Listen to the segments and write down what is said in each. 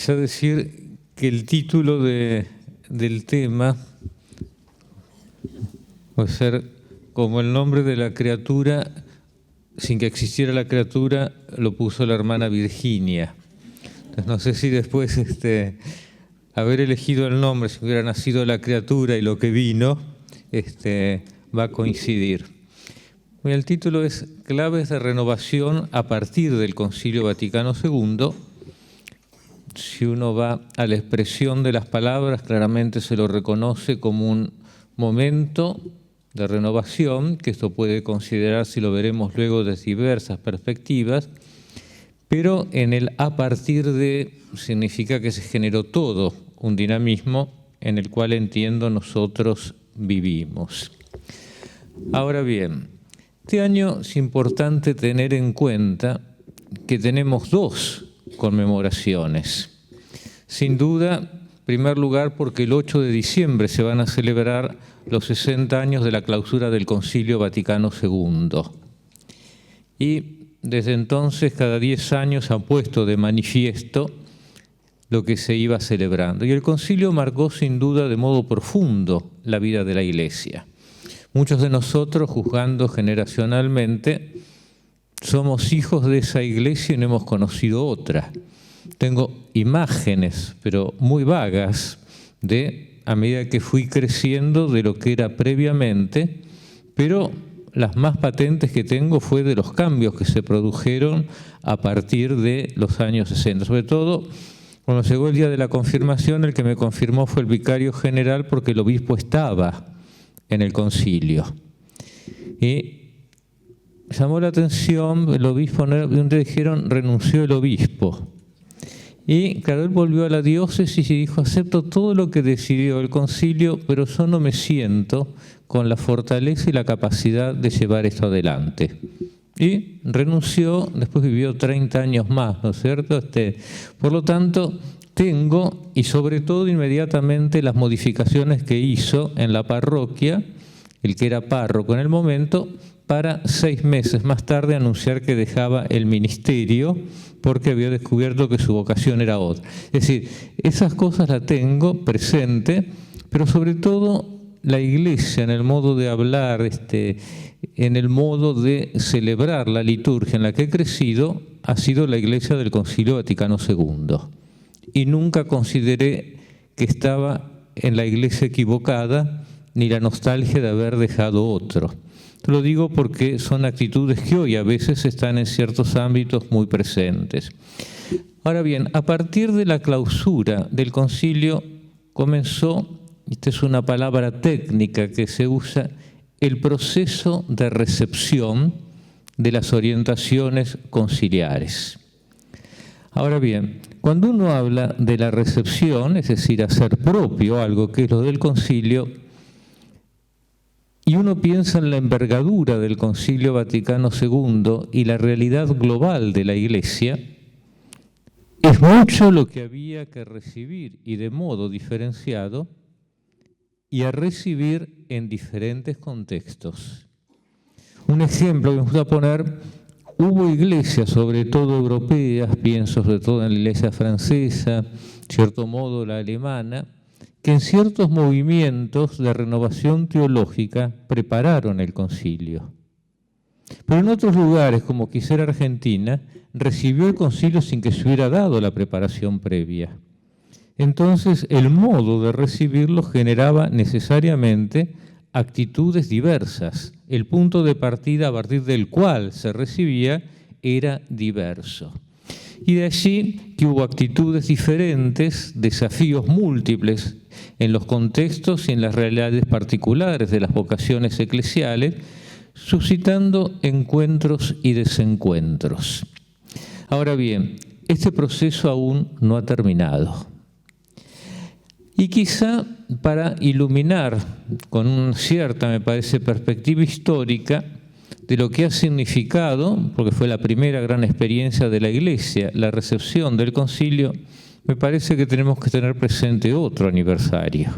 quizá decir que el título del tema puede ser como el nombre de la criatura, sin que existiera la criatura, lo puso la hermana Virginia. Entonces, no sé si después haber elegido el nombre, si hubiera nacido la criatura y lo que vino, va a coincidir. El título es Claves de renovación a partir del Concilio Vaticano II. Si uno va a la expresión de las palabras, claramente se lo reconoce como un momento de renovación, que esto puede considerarse, y lo veremos luego, desde diversas perspectivas, pero en el a partir de significa que se generó todo un dinamismo en el cual, entiendo, nosotros vivimos. Ahora bien, este año es importante tener en cuenta que tenemos dos conmemoraciones. Sin duda, en primer lugar, porque el 8 de diciembre se van a celebrar los 60 años de la clausura del Concilio Vaticano II. Y desde entonces, cada 10 años han puesto de manifiesto lo que se iba celebrando. Y el concilio marcó sin duda de modo profundo la vida de la Iglesia. Muchos de nosotros, juzgando generacionalmente, somos hijos de esa Iglesia y no hemos conocido otra. Tengo imágenes, pero muy vagas, a medida que fui creciendo, de lo que era previamente, pero las más patentes que tengo fue de los cambios que se produjeron a partir de los años 60. Sobre todo, cuando llegó el día de la confirmación, el que me confirmó fue el vicario general, porque el obispo estaba en el concilio. Y llamó la atención, el obispo, donde dijeron, renunció el obispo. Y claro, él volvió a la diócesis y dijo, acepto todo lo que decidió el concilio, pero yo no me siento con la fortaleza y la capacidad de llevar esto adelante. Y renunció, después vivió 30 años más, ¿no es cierto? Por lo tanto, tengo, y sobre todo inmediatamente, las modificaciones que hizo en la parroquia, el que era párroco en el momento, para 6 meses más tarde anunciar que dejaba el ministerio porque había descubierto que su vocación era otra. Es decir, esas cosas las tengo presente, pero sobre todo la Iglesia, en el modo de hablar, en el modo de celebrar la liturgia en la que he crecido, ha sido la Iglesia del Concilio Vaticano II. Y nunca consideré que estaba en la Iglesia equivocada, ni la nostalgia de haber dejado otro. Te lo digo porque son actitudes que hoy a veces están en ciertos ámbitos muy presentes. Ahora bien, a partir de la clausura del concilio comenzó, esta es una palabra técnica que se usa, el proceso de recepción de las orientaciones conciliares. Ahora bien, cuando uno habla de la recepción, es decir, hacer propio algo que es lo del concilio, y uno piensa en la envergadura del Concilio Vaticano II y la realidad global de la Iglesia, es mucho lo que había que recibir y de modo diferenciado y a recibir en diferentes contextos. Un ejemplo que me gusta poner, hubo iglesias, sobre todo europeas, pienso sobre todo en la iglesia francesa, de cierto modo la alemana, que en ciertos movimientos de renovación teológica prepararon el concilio. Pero en otros lugares, como quizá Argentina, recibió el concilio sin que se hubiera dado la preparación previa. Entonces, el modo de recibirlo generaba necesariamente actitudes diversas. El punto de partida a partir del cual se recibía era diverso. Y de allí que hubo actitudes diferentes, desafíos múltiples en los contextos y en las realidades particulares de las vocaciones eclesiales, suscitando encuentros y desencuentros. Ahora bien, este proceso aún no ha terminado. Y quizá para iluminar con una cierta, me parece, perspectiva histórica de lo que ha significado, porque fue la primera gran experiencia de la Iglesia, la recepción del concilio, me parece que tenemos que tener presente otro aniversario.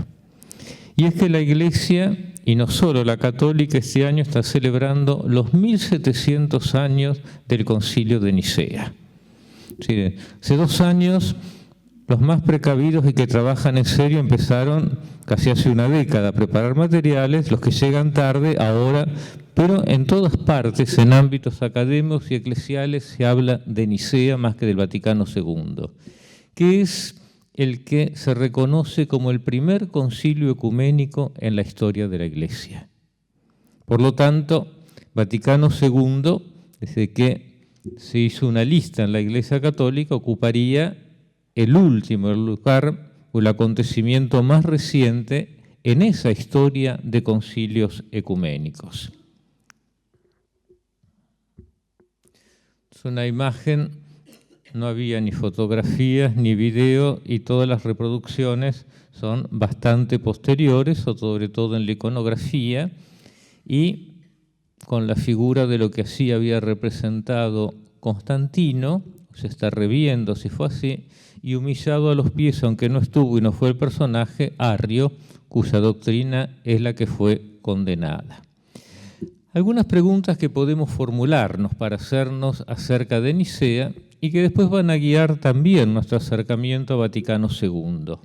Y es que la Iglesia, y no solo la católica, este año está celebrando los 1700 años del concilio de Nicea. Sí, hace 2 años Los más precavidos y que trabajan en serio empezaron casi hace una década a preparar materiales, los que llegan tarde ahora, pero en todas partes, en ámbitos académicos y eclesiales, se habla de Nicea más que del Vaticano II, que es el que se reconoce como el primer concilio ecuménico en la historia de la Iglesia. Por lo tanto, Vaticano II, desde que se hizo una lista en la Iglesia Católica, ocuparía el último lugar o el acontecimiento más reciente en esa historia de concilios ecuménicos. Es una imagen, no había ni fotografías ni video y todas las reproducciones son bastante posteriores, o sobre todo en la iconografía, y con la figura de lo que así había representado Constantino, se está reviendo si fue así, y humillado a los pies, aunque no estuvo y no fue el personaje, Arrio, cuya doctrina es la que fue condenada. Algunas preguntas que podemos formularnos para hacernos acerca de Nicea y que después van a guiar también nuestro acercamiento a Vaticano II.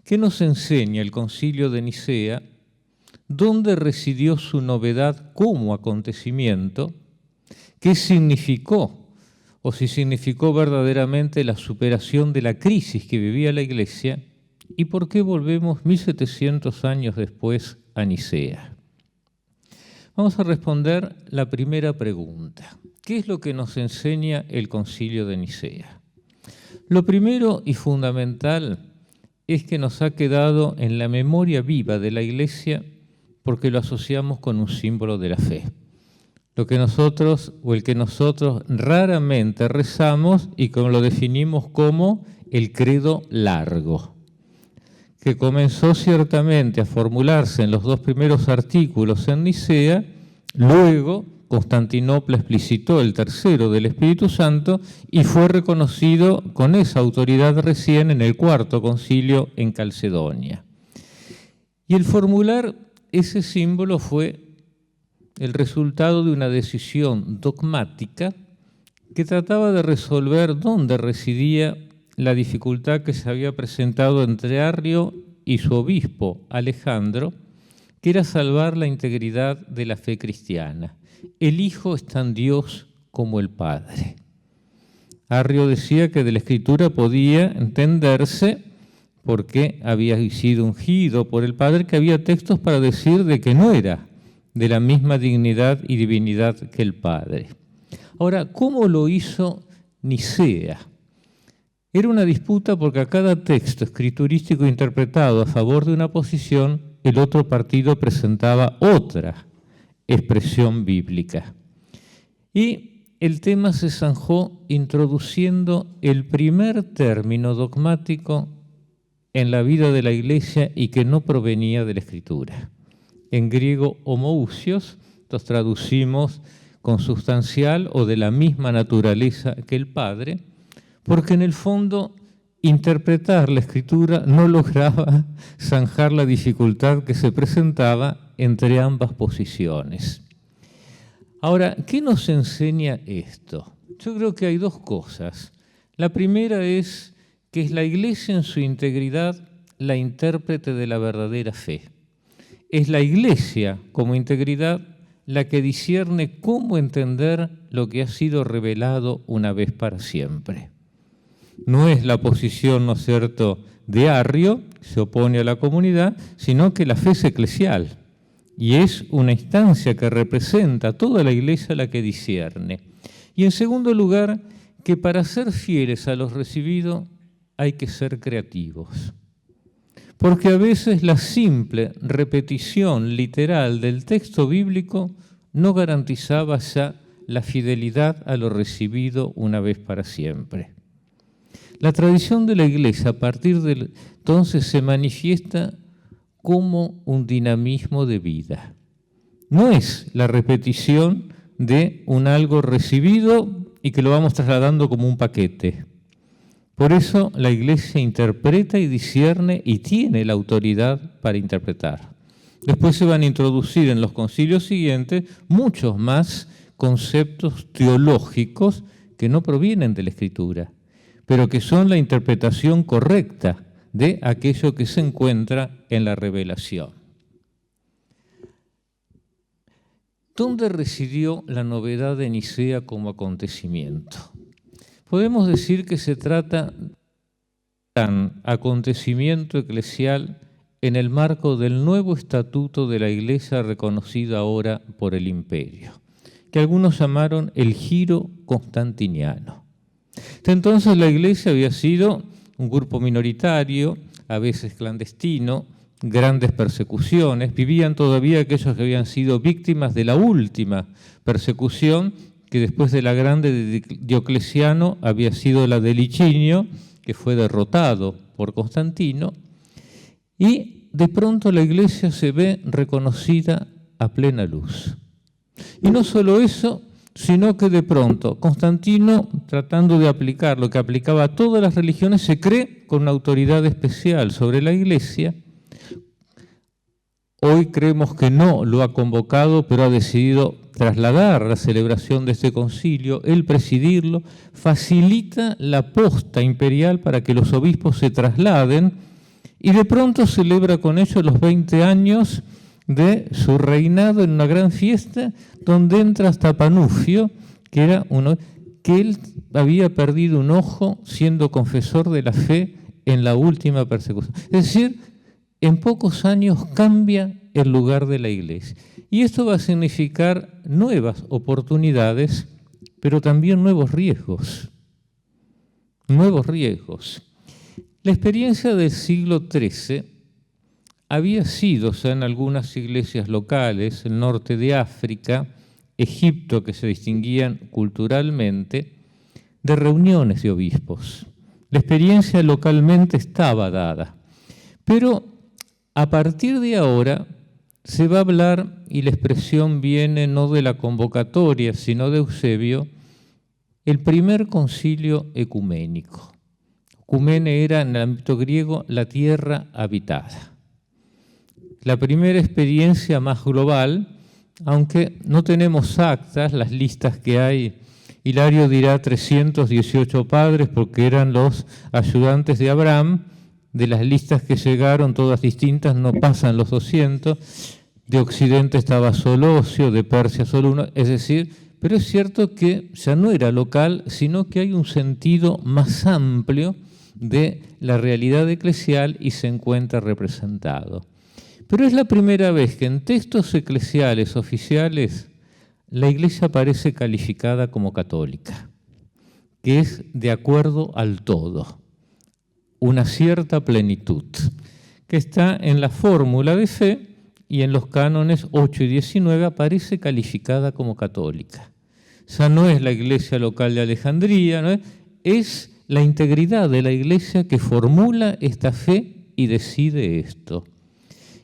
¿Qué nos enseña el Concilio de Nicea? ¿Dónde residió su novedad como acontecimiento? ¿Qué significó? O si significó verdaderamente la superación de la crisis que vivía la Iglesia, y por qué volvemos 1700 años después a Nicea. Vamos a responder la primera pregunta. ¿Qué es lo que nos enseña el Concilio de Nicea? Lo primero y fundamental es que nos ha quedado en la memoria viva de la Iglesia porque lo asociamos con un símbolo de la fe. El que nosotros raramente rezamos y como lo definimos como el credo largo, que comenzó ciertamente a formularse en los 2 primeros artículos en Nicea, luego Constantinopla explicitó el tercero del Espíritu Santo y fue reconocido con esa autoridad recién en el 4º concilio en Calcedonia. Y el formular ese símbolo fue el resultado de una decisión dogmática que trataba de resolver dónde residía la dificultad que se había presentado entre Arrio y su obispo Alejandro, que era salvar la integridad de la fe cristiana. El Hijo es tan Dios como el Padre. Arrio decía que de la Escritura podía entenderse porque había sido ungido por el Padre, que había textos para decir de que no era de la misma dignidad y divinidad que el Padre. Ahora, ¿cómo lo hizo Nicea? Era una disputa porque a cada texto escriturístico interpretado a favor de una posición, el otro partido presentaba otra expresión bíblica. Y el tema se zanjó introduciendo el primer término dogmático en la vida de la Iglesia y que no provenía de la Escritura. En griego, homoousios, los traducimos consubstancial o de la misma naturaleza que el Padre, porque en el fondo interpretar la Escritura no lograba zanjar la dificultad que se presentaba entre ambas posiciones. Ahora, ¿qué nos enseña esto? Yo creo que hay 2 cosas. La primera es que es la Iglesia en su integridad la intérprete de la verdadera fe. Es la Iglesia como integridad la que discierne cómo entender lo que ha sido revelado una vez para siempre. No es la posición, ¿no es cierto?, de Arrio, que se opone a la comunidad, sino que la fe es eclesial y es una instancia que representa a toda la Iglesia la que discierne. Y en segundo lugar, que para ser fieles a los recibidos hay que ser creativos. Porque a veces la simple repetición literal del texto bíblico no garantizaba ya la fidelidad a lo recibido una vez para siempre. La tradición de la Iglesia a partir de entonces se manifiesta como un dinamismo de vida. No es la repetición de un algo recibido y que lo vamos trasladando como un paquete. Por eso la Iglesia interpreta y discierne y tiene la autoridad para interpretar. Después se van a introducir en los concilios siguientes muchos más conceptos teológicos que no provienen de la Escritura, pero que son la interpretación correcta de aquello que se encuentra en la revelación. ¿Dónde residió la novedad de Nicea como acontecimiento? Podemos decir que se trata de un acontecimiento eclesial en el marco del nuevo estatuto de la Iglesia reconocida ahora por el Imperio, que algunos llamaron el giro constantiniano. Entonces la Iglesia había sido un grupo minoritario, a veces clandestino, grandes persecuciones, vivían todavía aquellos que habían sido víctimas de la última persecución, que después de la grande de Diocleciano había sido la de Licinio, que fue derrotado por Constantino, y de pronto la Iglesia se ve reconocida a plena luz. Y no solo eso, sino que de pronto Constantino, tratando de aplicar lo que aplicaba a todas las religiones, se cree con una autoridad especial sobre la Iglesia. Hoy creemos que no lo ha convocado, pero ha decidido trasladar la celebración de este concilio, él presidirlo, facilita la posta imperial para que los obispos se trasladen y de pronto celebra con ellos los 20 años de su reinado en una gran fiesta donde entra hasta Panufio, que era que él había perdido un ojo siendo confesor de la fe en la última persecución. Es decir, en pocos años cambia el lugar de la Iglesia. Y esto va a significar nuevas oportunidades, pero también nuevos riesgos. Nuevos riesgos. La experiencia del siglo XIII había sido, o sea, en algunas iglesias locales, el norte de África, Egipto, que se distinguían culturalmente, de reuniones de obispos. La experiencia localmente estaba dada, pero a partir de ahora se va a hablar, y la expresión viene no de la convocatoria, sino de Eusebio, el primer concilio ecuménico. Ecumene era, en el ámbito griego, la tierra habitada. La primera experiencia más global, aunque no tenemos actas, las listas que hay, Hilario dirá 318 padres porque eran los ayudantes de Abraham, de las listas que llegaron, todas distintas, no pasan los 200, de Occidente estaba solo Ocio, de Persia solo uno, es decir, pero es cierto que ya no era local, sino que hay un sentido más amplio de la realidad eclesial y se encuentra representado. Pero es la primera vez que en textos eclesiales oficiales la Iglesia aparece calificada como católica, que es de acuerdo al todo, una cierta plenitud, que está en la fórmula de fe y en los cánones 8 y 19 aparece calificada como católica. Ya no es la Iglesia local de Alejandría, ¿no? Es la integridad de la Iglesia que formula esta fe y decide esto.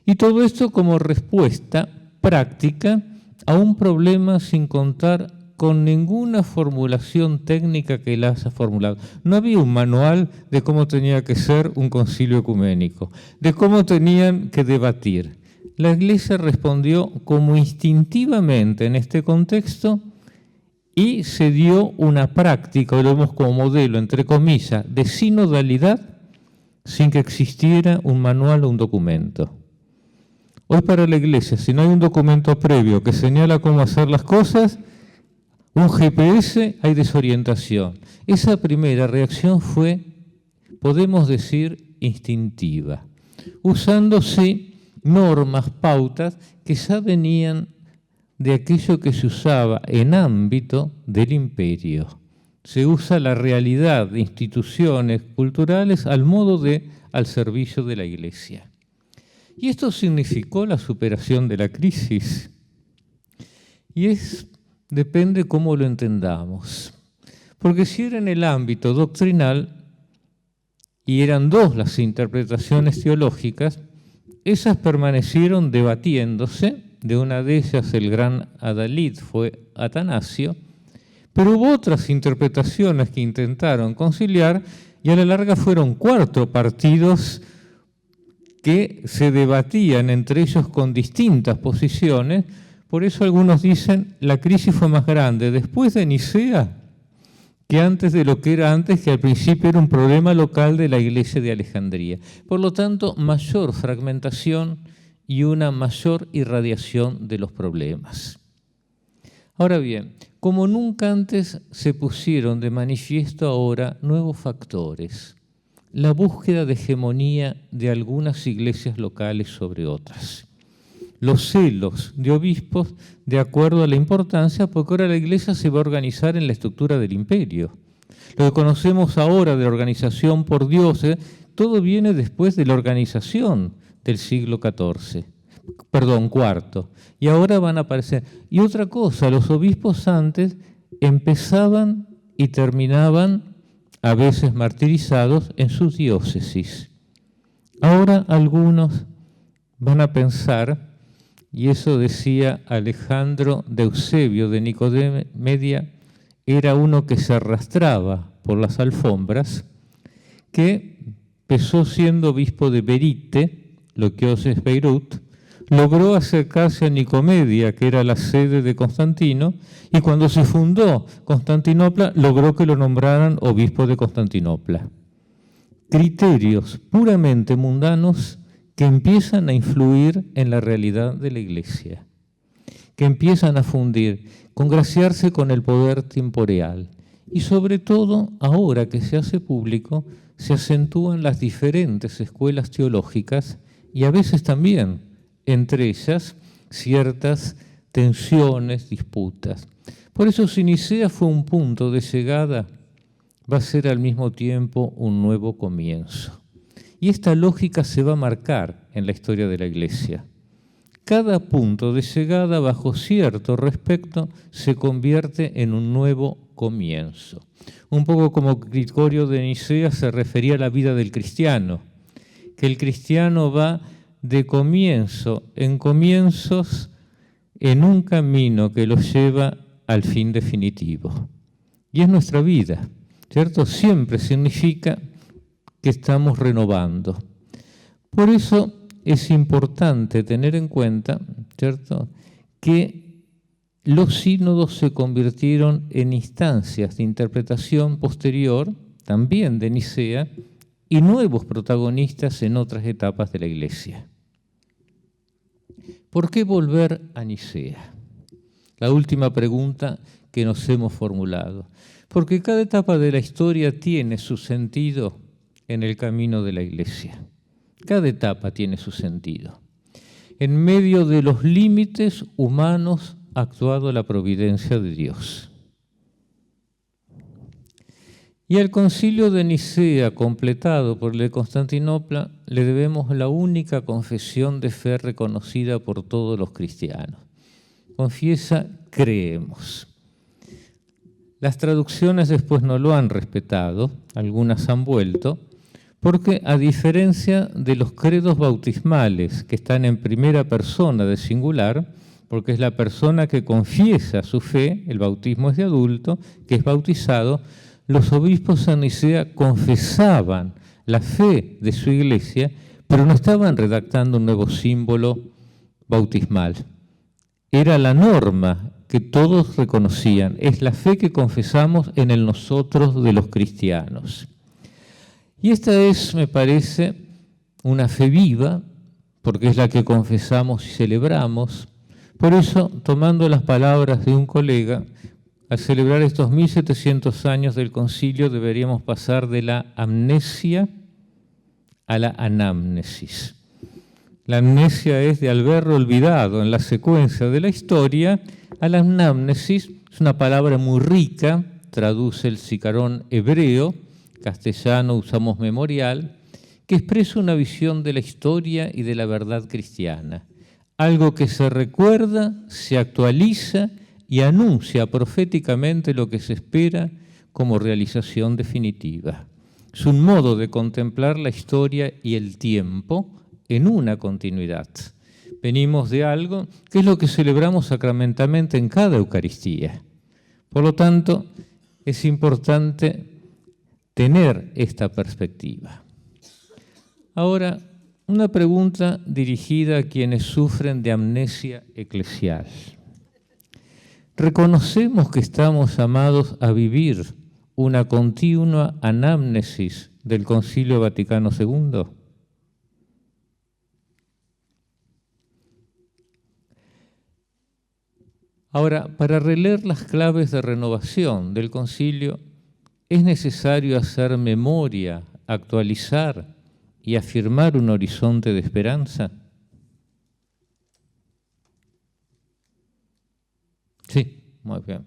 Y todo esto como respuesta práctica a un problema sin contar con ninguna formulación técnica que la haya formulado. No había un manual de cómo tenía que ser un concilio ecuménico, de cómo tenían que debatir. La Iglesia respondió como instintivamente en este contexto y se dio una práctica, lo vemos como modelo, entre comillas, de sinodalidad sin que existiera un manual o un documento. Hoy para la Iglesia, si no hay un documento previo que señala cómo hacer las cosas, un GPS, hay desorientación. Esa primera reacción fue, podemos decir, instintiva, usándose normas, pautas que ya venían de aquello que se usaba en ámbito del imperio. Se usa la realidad de instituciones culturales al servicio de la Iglesia. Y esto significó la superación de la crisis. Y depende cómo lo entendamos. Porque si era en el ámbito doctrinal, y eran dos las interpretaciones teológicas, esas permanecieron debatiéndose. De una de ellas, el gran adalid fue Atanasio, pero hubo otras interpretaciones que intentaron conciliar y a la larga fueron 4 partidos que se debatían entre ellos con distintas posiciones. Por eso algunos dicen la crisis fue más grande después de Nicea que antes de lo que era antes, que al principio era un problema local de la Iglesia de Alejandría. Por lo tanto, mayor fragmentación y una mayor irradiación de los problemas. Ahora bien, como nunca antes se pusieron de manifiesto ahora nuevos factores, la búsqueda de hegemonía de algunas iglesias locales sobre otras, los celos de obispos de acuerdo a la importancia, porque ahora la iglesia se va a organizar en la estructura del imperio. Lo que conocemos ahora de organización por dioses, todo viene después de la organización del siglo IV. Y ahora van a aparecer. Y otra cosa, los obispos antes empezaban y terminaban, a veces martirizados, en sus diócesis. Ahora algunos van a pensar, y eso decía Alejandro de Eusebio de Nicomedia, era uno que se arrastraba por las alfombras, que empezó siendo obispo de Berite, lo que hoy es Beirut, logró acercarse a Nicomedia, que era la sede de Constantino, y cuando se fundó Constantinopla, logró que lo nombraran obispo de Constantinopla. Criterios puramente mundanos que empiezan a influir en la realidad de la Iglesia, que empiezan a fundir, congraciarse con el poder temporal. Y sobre todo, ahora que se hace público, se acentúan las diferentes escuelas teológicas y a veces también, entre ellas, ciertas tensiones, disputas. Por eso, si Nicea fue un punto de llegada, va a ser al mismo tiempo un nuevo comienzo. Y esta lógica se va a marcar en la historia de la Iglesia. Cada punto de llegada, bajo cierto respecto, se convierte en un nuevo comienzo. Un poco como Gregorio de Nicea se refería a la vida del cristiano, que el cristiano va de comienzo en comienzos en un camino que lo lleva al fin definitivo. Y es nuestra vida, ¿cierto? Siempre significa que estamos renovando. Por eso es importante tener en cuenta, ¿cierto?, que los sínodos se convirtieron en instancias de interpretación posterior, también de Nicea, y nuevos protagonistas en otras etapas de la Iglesia. ¿Por qué volver a Nicea? La última pregunta que nos hemos formulado. Porque cada etapa de la historia tiene su sentido en el camino de la Iglesia. Cada etapa tiene su sentido. En medio de los límites humanos ha actuado la providencia de Dios. Y al concilio de Nicea, completado por el de Constantinopla, le debemos la única confesión de fe reconocida por todos los cristianos. Confiesa, creemos. Las traducciones después no lo han respetado, algunas han vuelto, porque a diferencia de los credos bautismales que están en primera persona de singular, porque es la persona que confiesa su fe, el bautismo es de adulto, que es bautizado, los obispos en Nicea confesaban la fe de su iglesia, pero no estaban redactando un nuevo símbolo bautismal. Era la norma que todos reconocían, es la fe que confesamos en el nosotros de los cristianos. Y esta es, me parece, una fe viva, porque es la que confesamos y celebramos. Por eso, tomando las palabras de un colega, al celebrar estos 1700 años del concilio deberíamos pasar de la amnesia a la anamnesis. La amnesia es de haber olvidado en la secuencia de la historia. A la anamnesis es una palabra muy rica, traduce el sicarón hebreo, castellano usamos memorial, que expresa una visión de la historia y de la verdad cristiana. Algo que se recuerda, se actualiza y anuncia proféticamente lo que se espera como realización definitiva. Es un modo de contemplar la historia y el tiempo en una continuidad. Venimos de algo que es lo que celebramos sacramentalmente en cada Eucaristía. Por lo tanto, es importante tener esta perspectiva. Ahora, una pregunta dirigida a quienes sufren de amnesia eclesial. ¿Reconocemos que estamos llamados a vivir una continua anamnesis del Concilio Vaticano II? Ahora, para releer las claves de renovación del concilio, es necesario hacer memoria, actualizar y afirmar un horizonte de esperanza. Sí, muy bien.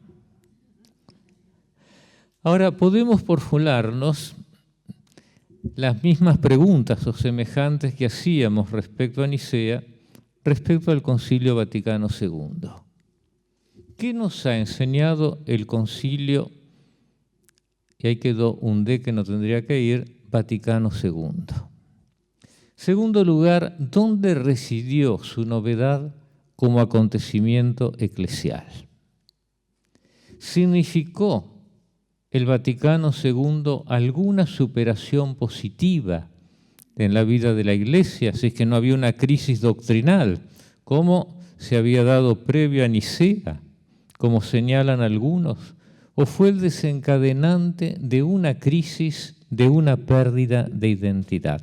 Ahora, podemos formularnos las mismas preguntas o semejantes que hacíamos respecto a Nicea, respecto al Concilio Vaticano II. ¿Qué nos ha enseñado el Concilio? Y ahí quedó un D que no tendría que ir, Vaticano II. Segundo lugar, ¿dónde residió su novedad como acontecimiento eclesial? ¿Significó el Vaticano II alguna superación positiva en la vida de la Iglesia, si es que no había una crisis doctrinal, como se había dado previo a Nicea, como señalan algunos, o fue el desencadenante de una crisis, de una pérdida de identidad?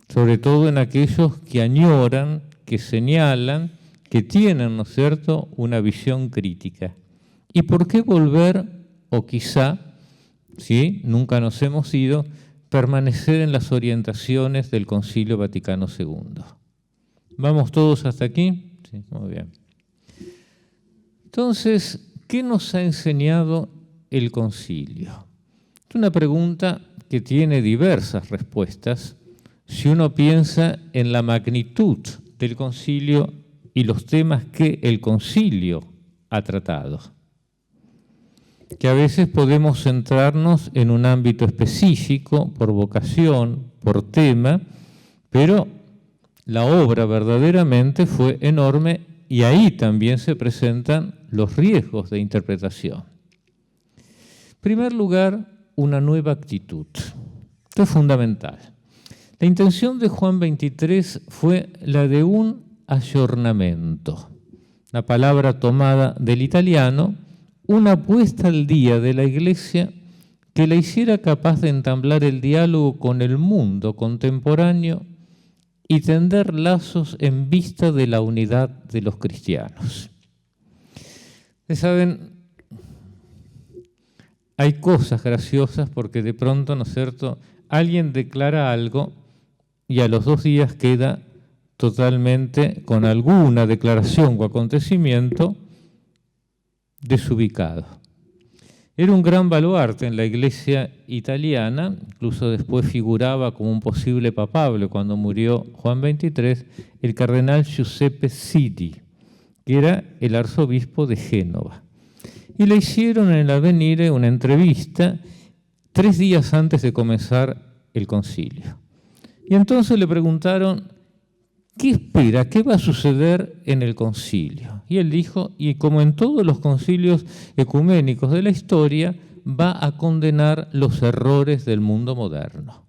Sobre todo en aquellos que añoran, que señalan, que tienen, ¿no es cierto?, una visión crítica. ¿Y por qué volver, o quizá, ¿sí?, nunca nos hemos ido, permanecer en las orientaciones del Concilio Vaticano II? ¿Vamos todos hasta aquí? Sí, muy bien. Entonces, ¿qué nos ha enseñado el concilio? Es una pregunta que tiene diversas respuestas si uno piensa en la magnitud del concilio y los temas que el concilio ha tratado. Que a veces podemos centrarnos en un ámbito específico, por vocación, por tema, pero la obra verdaderamente fue enorme y ahí también se presentan los riesgos de interpretación. En primer lugar, una nueva actitud. Esto es fundamental. La intención de Juan 23 fue la de un ayornamiento, una palabra tomada del italiano, una puesta al día de la Iglesia que la hiciera capaz de entablar el diálogo con el mundo contemporáneo y tender lazos en vista de la unidad de los cristianos. Ustedes saben, hay cosas graciosas porque de pronto, ¿no es cierto?, alguien declara algo y a los 2 días queda totalmente con alguna declaración o acontecimiento desubicado. Era un gran baluarte en la iglesia italiana, incluso después figuraba como un posible papable cuando murió Juan XXIII, el cardenal Giuseppe Sidi, que era el arzobispo de Génova. Y le hicieron en el Avvenire una entrevista 3 días antes de comenzar el concilio. Y entonces le preguntaron, ¿qué espera? ¿Qué va a suceder en el concilio? Y él dijo, y como en todos los concilios ecuménicos de la historia, va a condenar los errores del mundo moderno.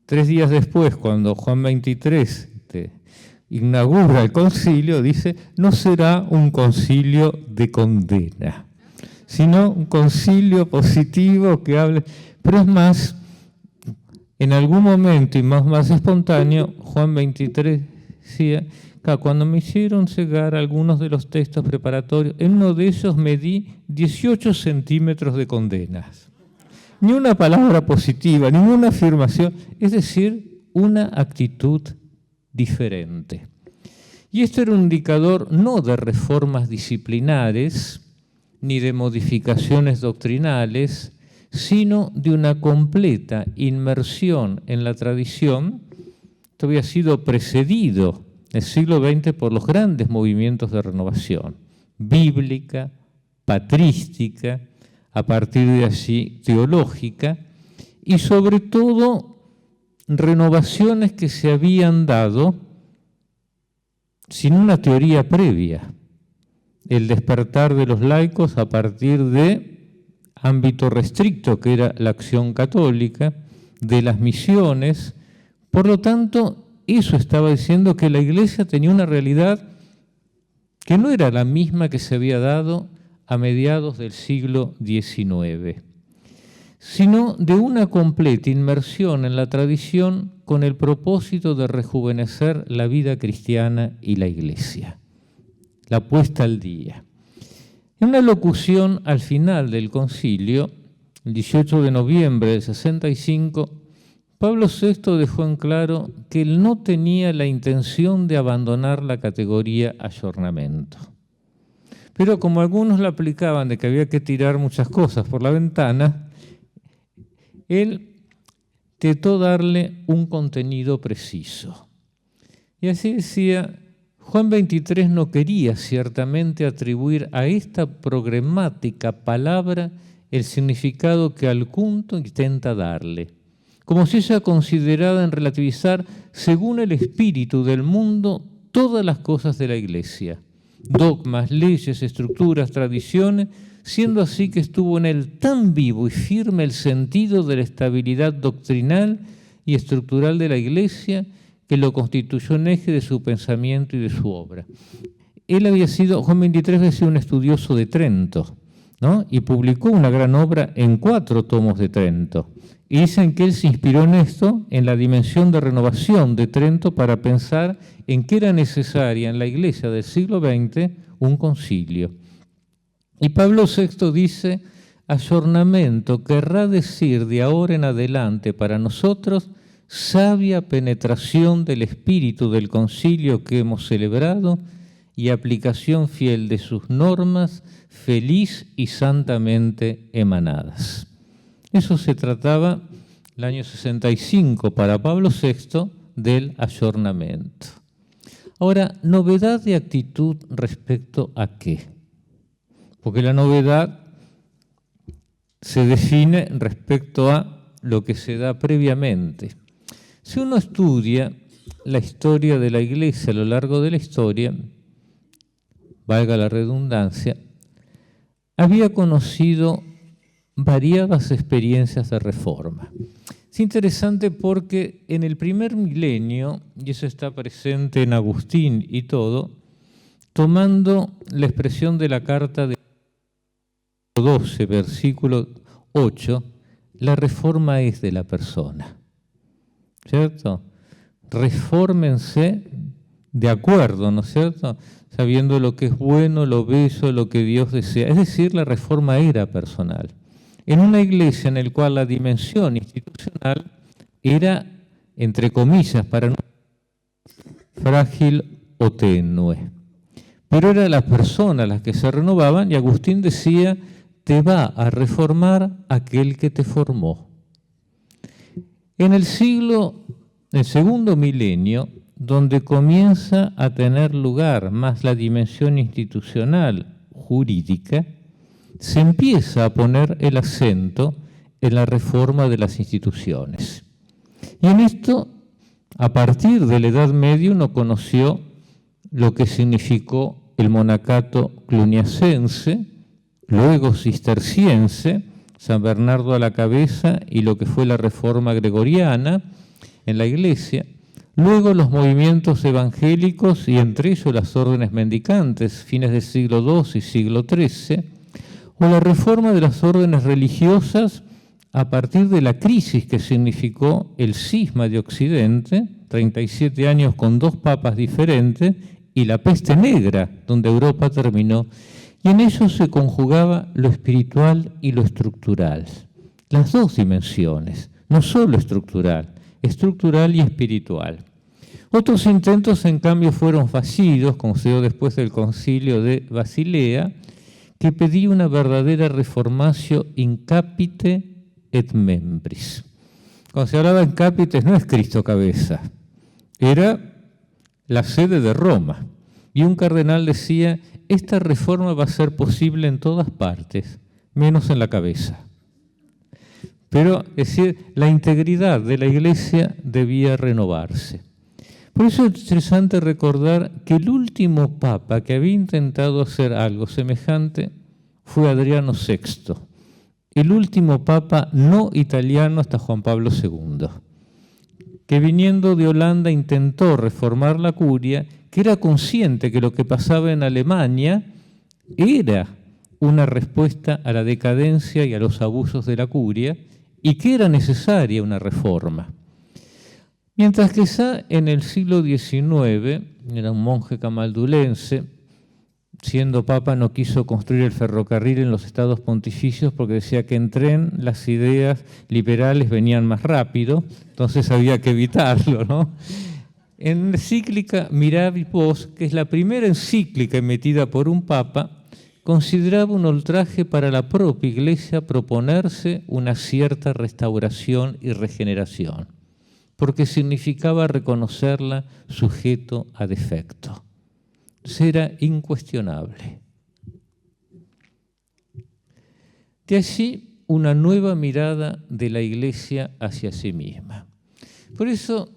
3 días después, cuando Juan XXIII inaugura el concilio, dice, no será un concilio de condena, sino un concilio positivo que hable. Pero es más, en algún momento y más espontáneo, Juan XXIII decía, cuando me hicieron llegar algunos de los textos preparatorios, en uno de ellos me di 18 centímetros de condenas. Ni una palabra positiva, ninguna afirmación, es decir, una actitud diferente. Y esto era un indicador no de reformas disciplinares, ni de modificaciones doctrinales, sino de una completa inmersión en la tradición. Esto había sido precedido en el siglo XX por los grandes movimientos de renovación, bíblica, patrística, a partir de allí teológica, y sobre todo renovaciones que se habían dado sin una teoría previa. El despertar de los laicos a partir de ámbito restricto, que era la acción católica, de las misiones. Por lo tanto, eso estaba diciendo que la Iglesia tenía una realidad que no era la misma que se había dado a mediados del siglo XIX, sino de una completa inmersión en la tradición con el propósito de rejuvenecer la vida cristiana y la Iglesia, la puesta al día. En una locución al final del concilio, el 18 de noviembre del 65, Pablo VI dejó en claro que él no tenía la intención de abandonar la categoría ayornamiento. Pero como algunos la aplicaban de que había que tirar muchas cosas por la ventana, él trató darle un contenido preciso. Y así decía, Juan 23 no quería ciertamente atribuir a esta programática palabra el significado que al culto intenta darle, como si ella considerada en relativizar según el espíritu del mundo todas las cosas de la Iglesia, dogmas, leyes, estructuras, tradiciones, siendo así que estuvo en él tan vivo y firme el sentido de la estabilidad doctrinal y estructural de la Iglesia que lo constituyó en eje de su pensamiento y de su obra. Juan 23 había sido un estudioso de Trento, ¿no? Y publicó una gran obra en 4 tomos de Trento. Y dicen que él se inspiró en esto, en la dimensión de renovación de Trento, para pensar en que era necesaria en la Iglesia del siglo XX un concilio. Y Pablo VI dice, ayornamiento querrá decir de ahora en adelante para nosotros sabia penetración del espíritu del concilio que hemos celebrado y aplicación fiel de sus normas, feliz y santamente emanadas. Eso se trataba el año 65 para Pablo VI del ayornamiento. Ahora, novedad de actitud respecto a qué. Porque la novedad se define respecto a lo que se da previamente. Si uno estudia la historia de la Iglesia a lo largo de la historia, valga la redundancia, había conocido variadas experiencias de reforma. Es interesante porque en el primer milenio, y eso está presente en Agustín y todo, tomando la expresión de la carta de 12, versículo 8, la reforma es de la persona, ¿cierto? Refórmense de acuerdo, ¿no es cierto? Sabiendo lo que es bueno, lo bello, lo que Dios desea. Es decir, la reforma era personal. En una iglesia en la cual la dimensión institucional era, entre comillas, para nosotros, frágil o tenue. Pero era la persona las que se renovaban y Agustín decía, te va a reformar aquel que te formó. En el segundo milenio, donde comienza a tener lugar más la dimensión institucional jurídica, se empieza a poner el acento en la reforma de las instituciones. Y en esto, a partir de la Edad Media, uno conoció lo que significó el monacato cluniacense, luego cisterciense, San Bernardo a la cabeza y lo que fue la reforma gregoriana en la Iglesia, luego los movimientos evangélicos y entre ellos las órdenes mendicantes, fines del siglo II y siglo XIII, o la reforma de las órdenes religiosas a partir de la crisis que significó el cisma de Occidente, 37 años con 2 papas diferentes, y la peste negra, donde Europa terminó. Y en ello se conjugaba lo espiritual y lo estructural. Las 2 dimensiones, no solo estructural y espiritual. Otros intentos, en cambio, fueron fallidos, como se dio después del concilio de Basilea, que pedía una verdadera reformatio in capite et membris. Cuando se hablaba in capite no es Cristo cabeza, era la sede de Roma. Y un cardenal decía, esta reforma va a ser posible en todas partes, menos en la cabeza. Pero, es decir, la integridad de la Iglesia debía renovarse. Por eso es interesante recordar que el último papa que había intentado hacer algo semejante fue Adriano VI, el último papa no italiano hasta Juan Pablo II, que viniendo de Holanda intentó reformar la curia, que era consciente que lo que pasaba en Alemania era una respuesta a la decadencia y a los abusos de la curia y que era necesaria una reforma. Mientras que ya en el siglo XIX, era un monje camaldulense, siendo papa no quiso construir el ferrocarril en los estados pontificios porque decía que en tren las ideas liberales venían más rápido, entonces había que evitarlo, ¿no? En la encíclica Mirabit Vos, que es la primera encíclica emitida por un papa, consideraba un ultraje para la propia Iglesia proponerse una cierta restauración y regeneración, porque significaba reconocerla sujeto a defecto. Era incuestionable. De allí una nueva mirada de la Iglesia hacia sí misma. Por eso,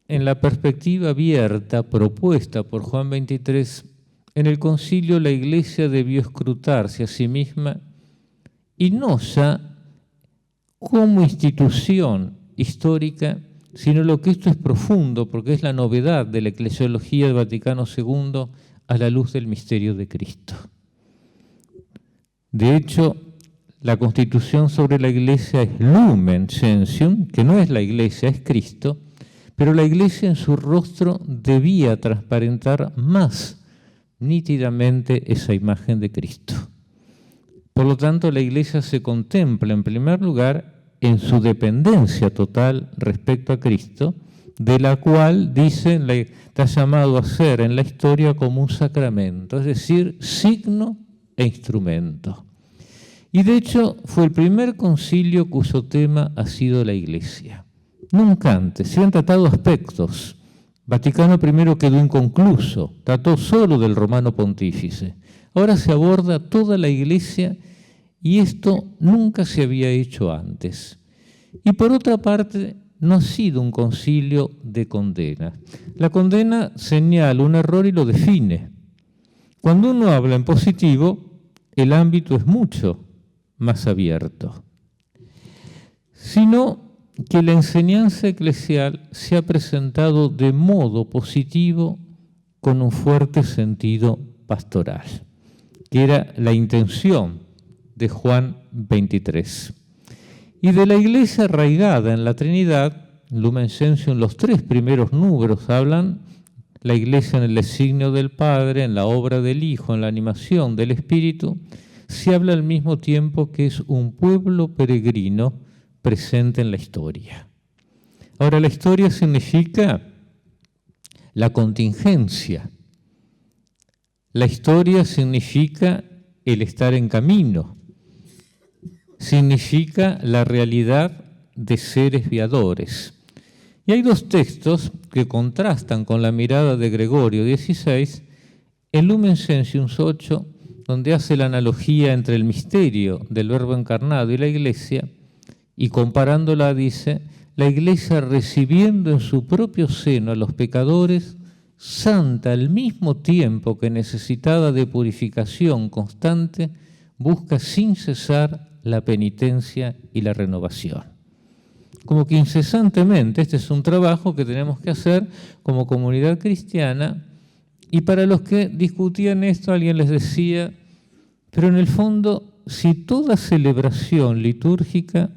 en la perspectiva abierta propuesta por Juan XXIII, en el concilio la Iglesia debió escrutarse a sí misma y no ya como institución histórica, sino lo que esto es profundo, porque es la novedad de la eclesiología del Vaticano II a la luz del misterio de Cristo. De hecho, la Constitución sobre la Iglesia es Lumen Gentium, que no es la Iglesia, es Cristo, pero la Iglesia en su rostro debía transparentar más nítidamente esa imagen de Cristo. Por lo tanto, la Iglesia se contempla en primer lugar en su dependencia total respecto a Cristo, de la cual, dice, está llamado a ser en la historia como un sacramento, es decir, signo e instrumento. Y de hecho fue el primer concilio cuyo tema ha sido la Iglesia. Nunca antes se han tratado aspectos. Vaticano I quedó inconcluso, trató solo del Romano Pontífice. Ahora se aborda toda la Iglesia y esto nunca se había hecho antes. Y por otra parte, no ha sido un concilio de condena. La condena señala un error y lo define. Cuando uno habla en positivo, el ámbito es mucho más abierto. Sino que la enseñanza eclesial se ha presentado de modo positivo con un fuerte sentido pastoral, que era la intención de Juan XXIII. Y de la Iglesia arraigada en la Trinidad, Lumen Gentium, los 3 primeros números hablan la Iglesia en el designio del Padre, en la obra del Hijo, en la animación del Espíritu. Se habla al mismo tiempo que es un pueblo peregrino presente en la historia. Ahora, la historia significa la contingencia. La historia significa el estar en camino. Significa la realidad de seres viadores. Y hay 2 textos que contrastan con la mirada de Gregorio XVI, el Lumen Gentium 8, donde hace la analogía entre el misterio del Verbo encarnado y la Iglesia, y comparándola dice, la Iglesia recibiendo en su propio seno a los pecadores, santa al mismo tiempo que necesitada de purificación constante, busca sin cesar la penitencia y la renovación. Como que incesantemente, este es un trabajo que tenemos que hacer como comunidad cristiana, y para los que discutían esto, alguien les decía, pero en el fondo, si toda celebración litúrgica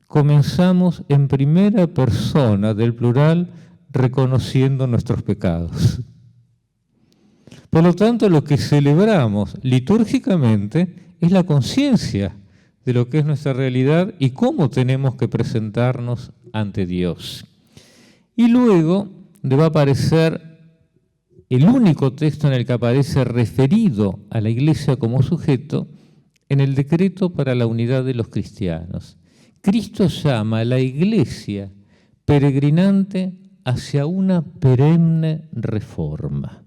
comenzamos en primera persona del plural, reconociendo nuestros pecados. Por lo tanto, lo que celebramos litúrgicamente es la conciencia de lo que es nuestra realidad y cómo tenemos que presentarnos ante Dios. Y luego va a aparecer el único texto en el que aparece referido a la Iglesia como sujeto en el decreto para la unidad de los cristianos. Cristo llama a la Iglesia peregrinante hacia una perenne reforma.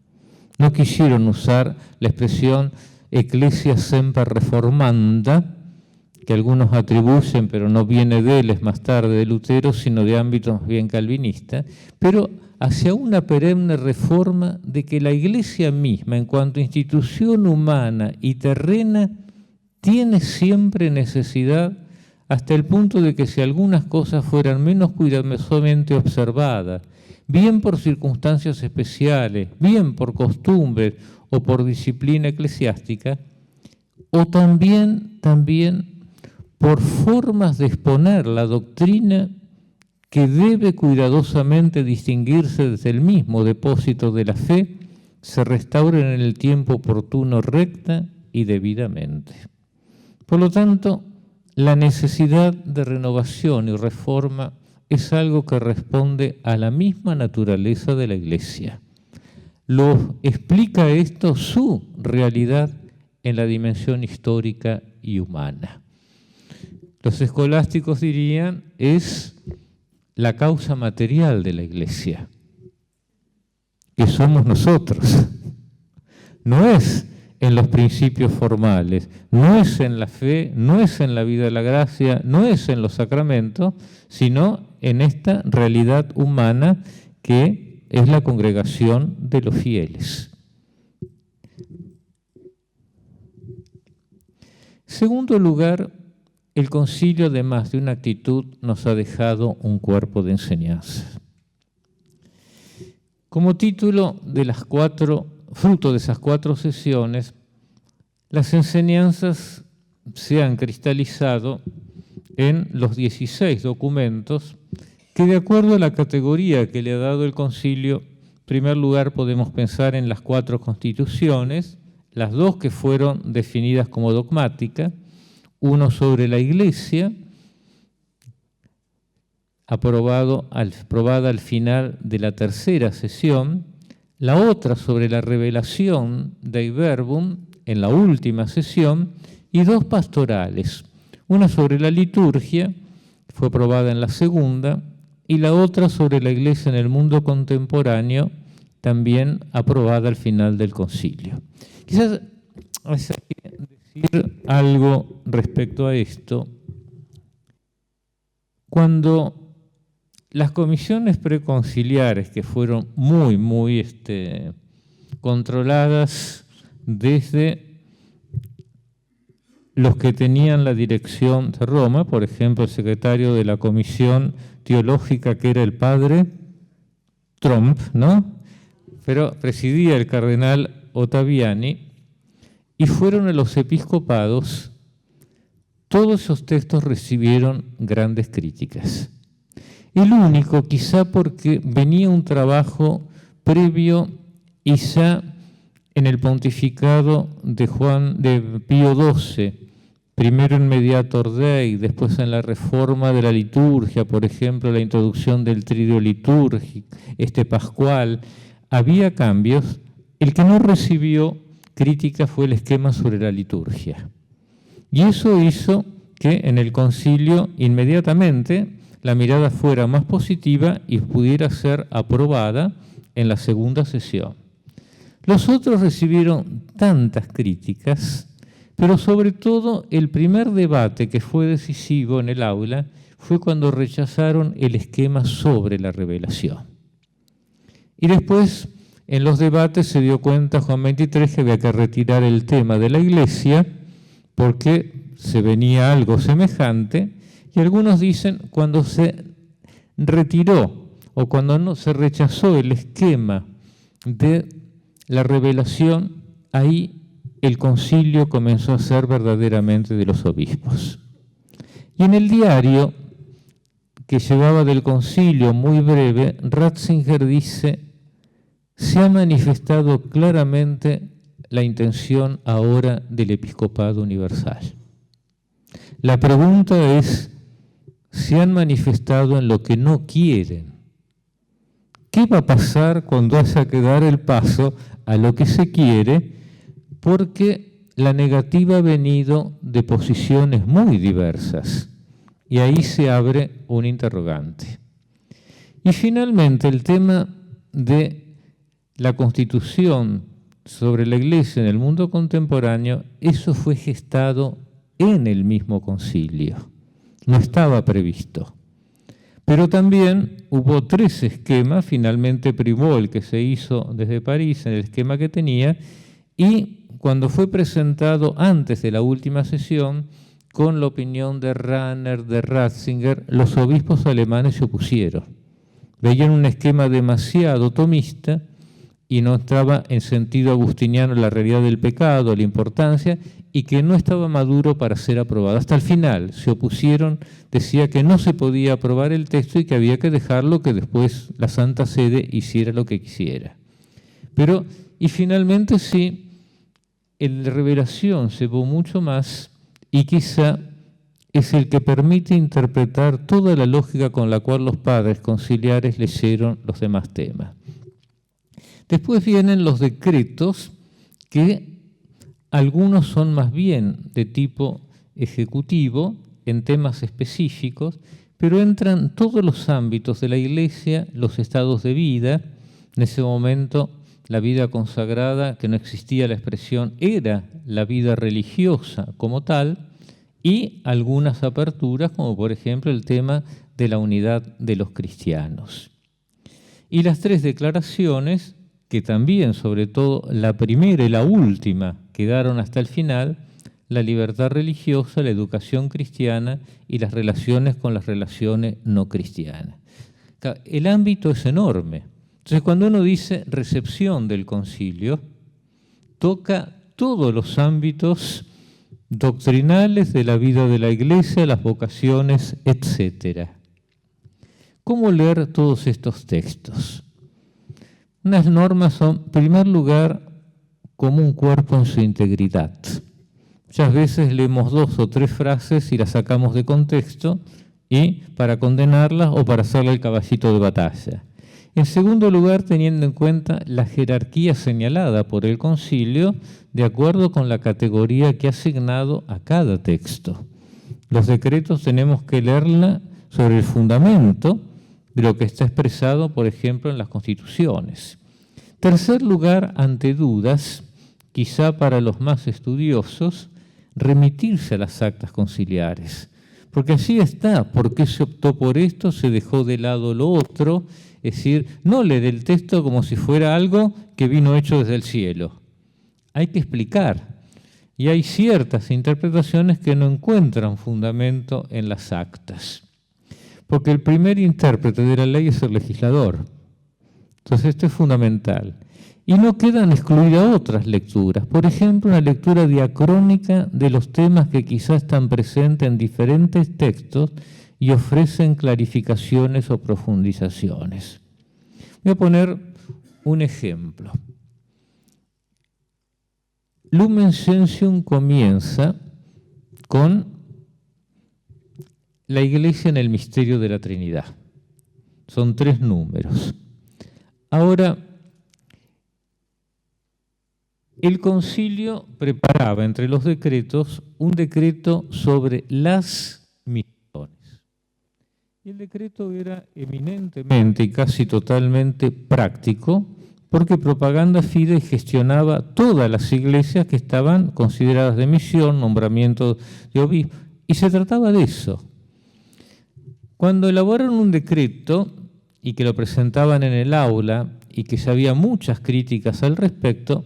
No quisieron usar la expresión Ecclesia semper reformanda, que algunos atribuyen, pero no viene de él, es más tarde de Lutero, sino de ámbito más bien calvinista, pero hacia una perenne reforma de que la Iglesia misma, en cuanto a institución humana y terrena, tiene siempre necesidad, hasta el punto de que si algunas cosas fueran menos cuidadosamente observadas, bien por circunstancias especiales, bien por costumbres o por disciplina eclesiástica, o también por formas de exponer la doctrina que debe cuidadosamente distinguirse desde el mismo depósito de la fe, se restauren en el tiempo oportuno, recta y debidamente. Por lo tanto, la necesidad de renovación y reforma es algo que responde a la misma naturaleza de la Iglesia. Lo explica esto su realidad en la dimensión histórica y humana. Los escolásticos dirían, es la causa material de la Iglesia, que somos nosotros. No es en los principios formales, no es en la fe, no es en la vida de la gracia, no es en los sacramentos, sino en esta realidad humana que es la congregación de los fieles. Segundo lugar, el concilio, además de una actitud, nos ha dejado un cuerpo de enseñanza. Como título de las fruto de esas 4 sesiones, las enseñanzas se han cristalizado en los 16 documentos que, de acuerdo a la categoría que le ha dado el concilio, en primer lugar podemos pensar en las 4 constituciones, las 2 que fueron definidas como dogmáticas, uno sobre la Iglesia, aprobada al final de la 3ª sesión, la otra sobre la revelación Dei Verbum en la última sesión, y 2 pastorales, una sobre la liturgia, que fue aprobada en la 2ª, y la otra sobre la Iglesia en el mundo contemporáneo, también aprobada al final del concilio. Quizás hay que decir algo respecto a esto. Cuando las comisiones preconciliares, que fueron muy controladas desde los que tenían la dirección de Roma, por ejemplo, el secretario de la comisión teológica, que era el padre Tromp, ¿no? Pero presidía el cardenal Ottaviani, y fueron a los episcopados, todos esos textos recibieron grandes críticas. El único, quizá porque venía un trabajo previo y ya en el pontificado de Pío XII, primero en Mediator Dei, después en la reforma de la liturgia, por ejemplo, la introducción del tridio litúrgico, pascual, había cambios. El que no recibió crítica fue el esquema sobre la liturgia. Y eso hizo que en el concilio inmediatamente la mirada fuera más positiva y pudiera ser aprobada en la 2ª sesión. Los otros recibieron tantas críticas, pero sobre todo el primer debate que fue decisivo en el aula fue cuando rechazaron el esquema sobre la revelación. Y después, en los debates, se dio cuenta Juan XXIII que había que retirar el tema de la Iglesia porque se venía algo semejante, y algunos dicen cuando se retiró o cuando no se rechazó el esquema de la revelación, ahí el concilio comenzó a ser verdaderamente de los obispos. Y en el diario que llevaba del concilio, muy breve, Ratzinger dice: se ha manifestado claramente la intención ahora del episcopado universal. La pregunta es, ¿se han manifestado en lo que no quieren? ¿Qué va a pasar cuando haya que dar el paso a lo que se quiere? Porque la negativa ha venido de posiciones muy diversas y ahí se abre un interrogante. Y finalmente el tema de la Constitución sobre la Iglesia en el mundo contemporáneo, eso fue gestado en el mismo concilio, no estaba previsto. Pero también hubo 3 esquemas, finalmente primó el que se hizo desde París, en el esquema que tenía, y cuando fue presentado antes de la última sesión, con la opinión de Rahner, de Ratzinger, los obispos alemanes se opusieron. Veían un esquema demasiado tomista y no entraba en sentido agustiniano la realidad del pecado, la importancia, y que no estaba maduro para ser aprobado. Hasta el final se opusieron, decía que no se podía aprobar el texto y que había que dejarlo, que después la Santa Sede hiciera lo que quisiera. Pero, y finalmente sí, el de revelación se va mucho más y quizá es el que permite interpretar toda la lógica con la cual los padres conciliares leyeron los demás temas. Después vienen los decretos, que algunos son más bien de tipo ejecutivo, en temas específicos, pero entran todos los ámbitos de la Iglesia, los estados de vida. En ese momento, la vida consagrada, que no existía la expresión, era la vida religiosa como tal, y algunas aperturas, como por ejemplo el tema de la unidad de los cristianos. Y las tres declaraciones, que también, sobre todo la primera y la última, quedaron hasta el final: la libertad religiosa, la educación cristiana y las relaciones con las relaciones no cristianas. El ámbito es enorme. Entonces, cuando uno dice recepción del concilio, toca todos los ámbitos doctrinales de la vida de la Iglesia, las vocaciones, etc. ¿Cómo leer todos estos textos? Unas normas son, en primer lugar, como un cuerpo en su integridad. Muchas veces leemos 2 o 3 frases y las sacamos de contexto y para condenarlas o para hacerle el caballito de batalla. En segundo lugar, teniendo en cuenta la jerarquía señalada por el concilio de acuerdo con la categoría que ha asignado a cada texto. Los decretos tenemos que leerla sobre el fundamento de lo que está expresado, por ejemplo, en las constituciones. Tercer lugar, ante dudas, quizá para los más estudiosos, remitirse a las actas conciliares. Porque así está, ¿por qué se optó por esto? Se dejó de lado lo otro. Es decir, no leer el texto como si fuera algo que vino hecho desde el cielo. Hay que explicar. Y hay ciertas interpretaciones que no encuentran fundamento en las actas. Porque el primer intérprete de la ley es el legislador. Entonces esto es fundamental. Y no quedan excluidas otras lecturas. Por ejemplo, una lectura diacrónica de los temas que quizás están presentes en diferentes textos y ofrecen clarificaciones o profundizaciones. Voy a poner un ejemplo. Lumen Gentium comienza con la Iglesia en el misterio de la Trinidad. Son 3 números. Ahora, el concilio preparaba entre los decretos un decreto sobre las misiones. Y el decreto era eminentemente y casi totalmente práctico, porque Propaganda Fidei gestionaba todas las iglesias que estaban consideradas de misión, nombramiento de obispos, y se trataba de eso. Cuando elaboraron un decreto y que lo presentaban en el aula y que ya había muchas críticas al respecto,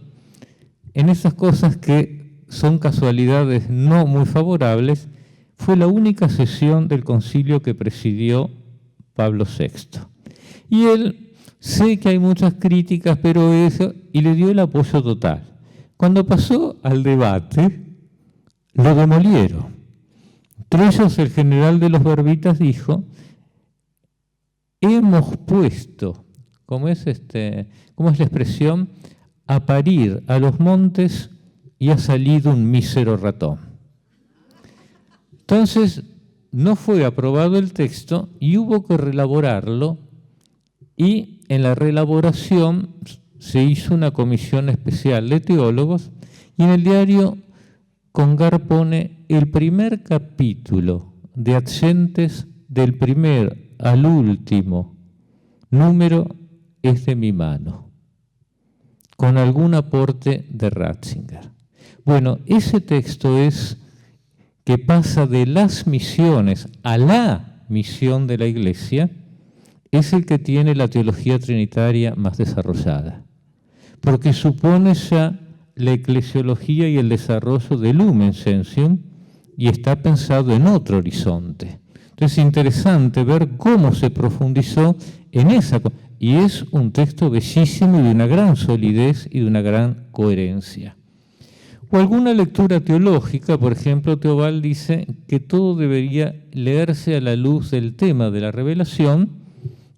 en esas cosas que son casualidades no muy favorables, fue la única sesión del concilio que presidió Pablo VI. Y él, sé que hay muchas críticas, pero eso, y le dio el apoyo total. Cuando pasó al debate, lo demolieron. Entre ellos, el general de los Berbitas dijo: hemos puesto, ¿cómo es la expresión? A parir a los montes y ha salido un mísero ratón. Entonces, no fue aprobado el texto y hubo que reelaborarlo, y en la reelaboración se hizo una comisión especial de teólogos, y en el diario Congar pone: el primer capítulo de Adyentes del primer al último número es de mi mano, con algún aporte de Ratzinger. Bueno, ese texto es que pasa de las misiones a la misión de la Iglesia, es el que tiene la teología trinitaria más desarrollada, porque supone ya la eclesiología y el desarrollo del Lumen Gentium y está pensado en otro horizonte. Entonces es interesante ver cómo se profundizó en esa cosa. Y es un texto bellísimo y de una gran solidez y de una gran coherencia. O alguna lectura teológica, por ejemplo, Teobald dice que todo debería leerse a la luz del tema de la revelación,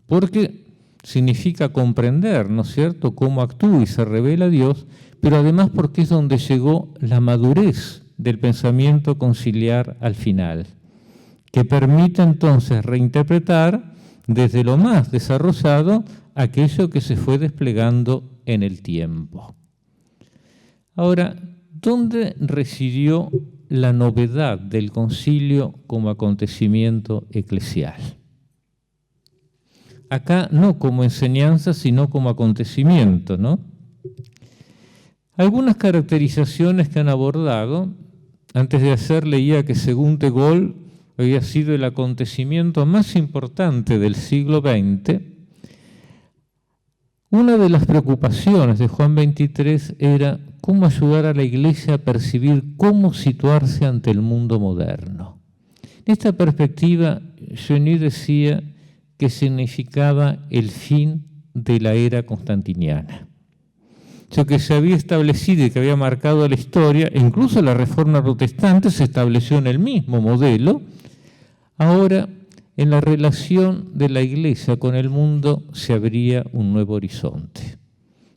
porque significa comprender, ¿no es cierto?, cómo actúa y se revela Dios, pero además porque es donde llegó la madurez del pensamiento conciliar al final, que permite entonces reinterpretar desde lo más desarrollado aquello que se fue desplegando en el tiempo. Ahora, ¿dónde residió la novedad del concilio como acontecimiento eclesial? Acá no como enseñanza, sino como acontecimiento, ¿no? Algunas caracterizaciones que han abordado, antes de hacer leía que según de Gaulle había sido el acontecimiento más importante del siglo XX. Una de las preocupaciones de Juan XXIII era cómo ayudar a la Iglesia a percibir cómo situarse ante el mundo moderno. En esta perspectiva, Chenier decía que significaba el fin de la era constantiniana. Lo que se había establecido y que había marcado la historia, e incluso la Reforma Protestante se estableció en el mismo modelo. Ahora, en la relación de la Iglesia con el mundo se abría un nuevo horizonte,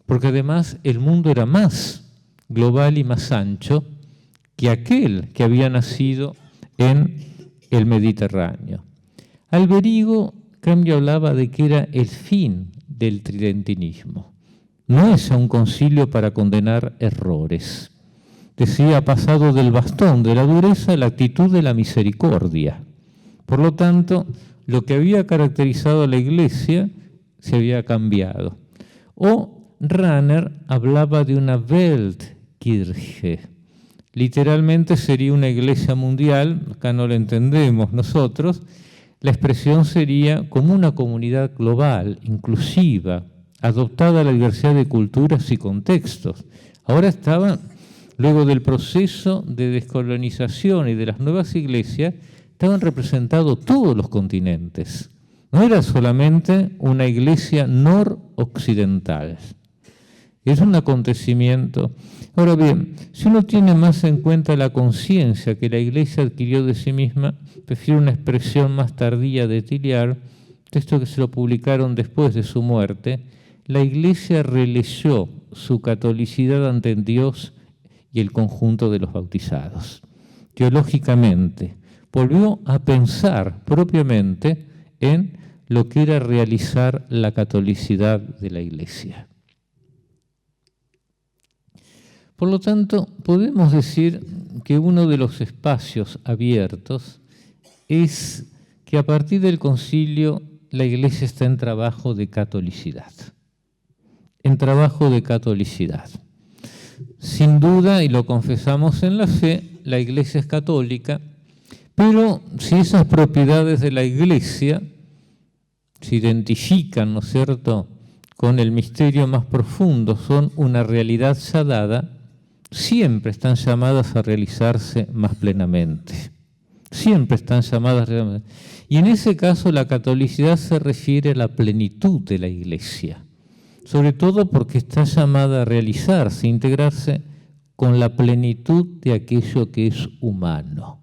porque además el mundo era más global y más ancho que aquel que había nacido en el Mediterráneo. Alberigo, en cambio, hablaba de que era el fin del tridentinismo. No es un concilio para condenar errores. Decía, ha pasado del bastón de la dureza a la actitud de la misericordia. Por lo tanto, lo que había caracterizado a la Iglesia se había cambiado. O Rahner hablaba de una Weltkirche. Literalmente sería una iglesia mundial, acá no lo entendemos nosotros. La expresión sería como una comunidad global, inclusiva, adoptada a la diversidad de culturas y contextos. Ahora estaba, luego del proceso de descolonización y de las nuevas iglesias, estaban representados todos los continentes. No era solamente una iglesia noroccidental. Es un acontecimiento. Ahora bien, si uno tiene más en cuenta la conciencia que la iglesia adquirió de sí misma, prefiero una expresión más tardía de Tilliard, texto que se lo publicaron después de su muerte. La iglesia releyó su catolicidad ante Dios y el conjunto de los bautizados. Teológicamente, volvió a pensar propiamente en lo que era realizar la catolicidad de la Iglesia. Por lo tanto, podemos decir que uno de los espacios abiertos es que a partir del concilio la Iglesia está en trabajo de catolicidad. En trabajo de catolicidad. Sin duda, y lo confesamos en la fe, la Iglesia es católica, pero si esas propiedades de la Iglesia se identifican, ¿no es cierto?, con el misterio más profundo, son una realidad ya dada, siempre están llamadas a realizarse más plenamente. Siempre están llamadas a realizarse. Y en ese caso la catolicidad se refiere a la plenitud de la Iglesia, sobre todo porque está llamada a realizarse, a integrarse con la plenitud de aquello que es humano.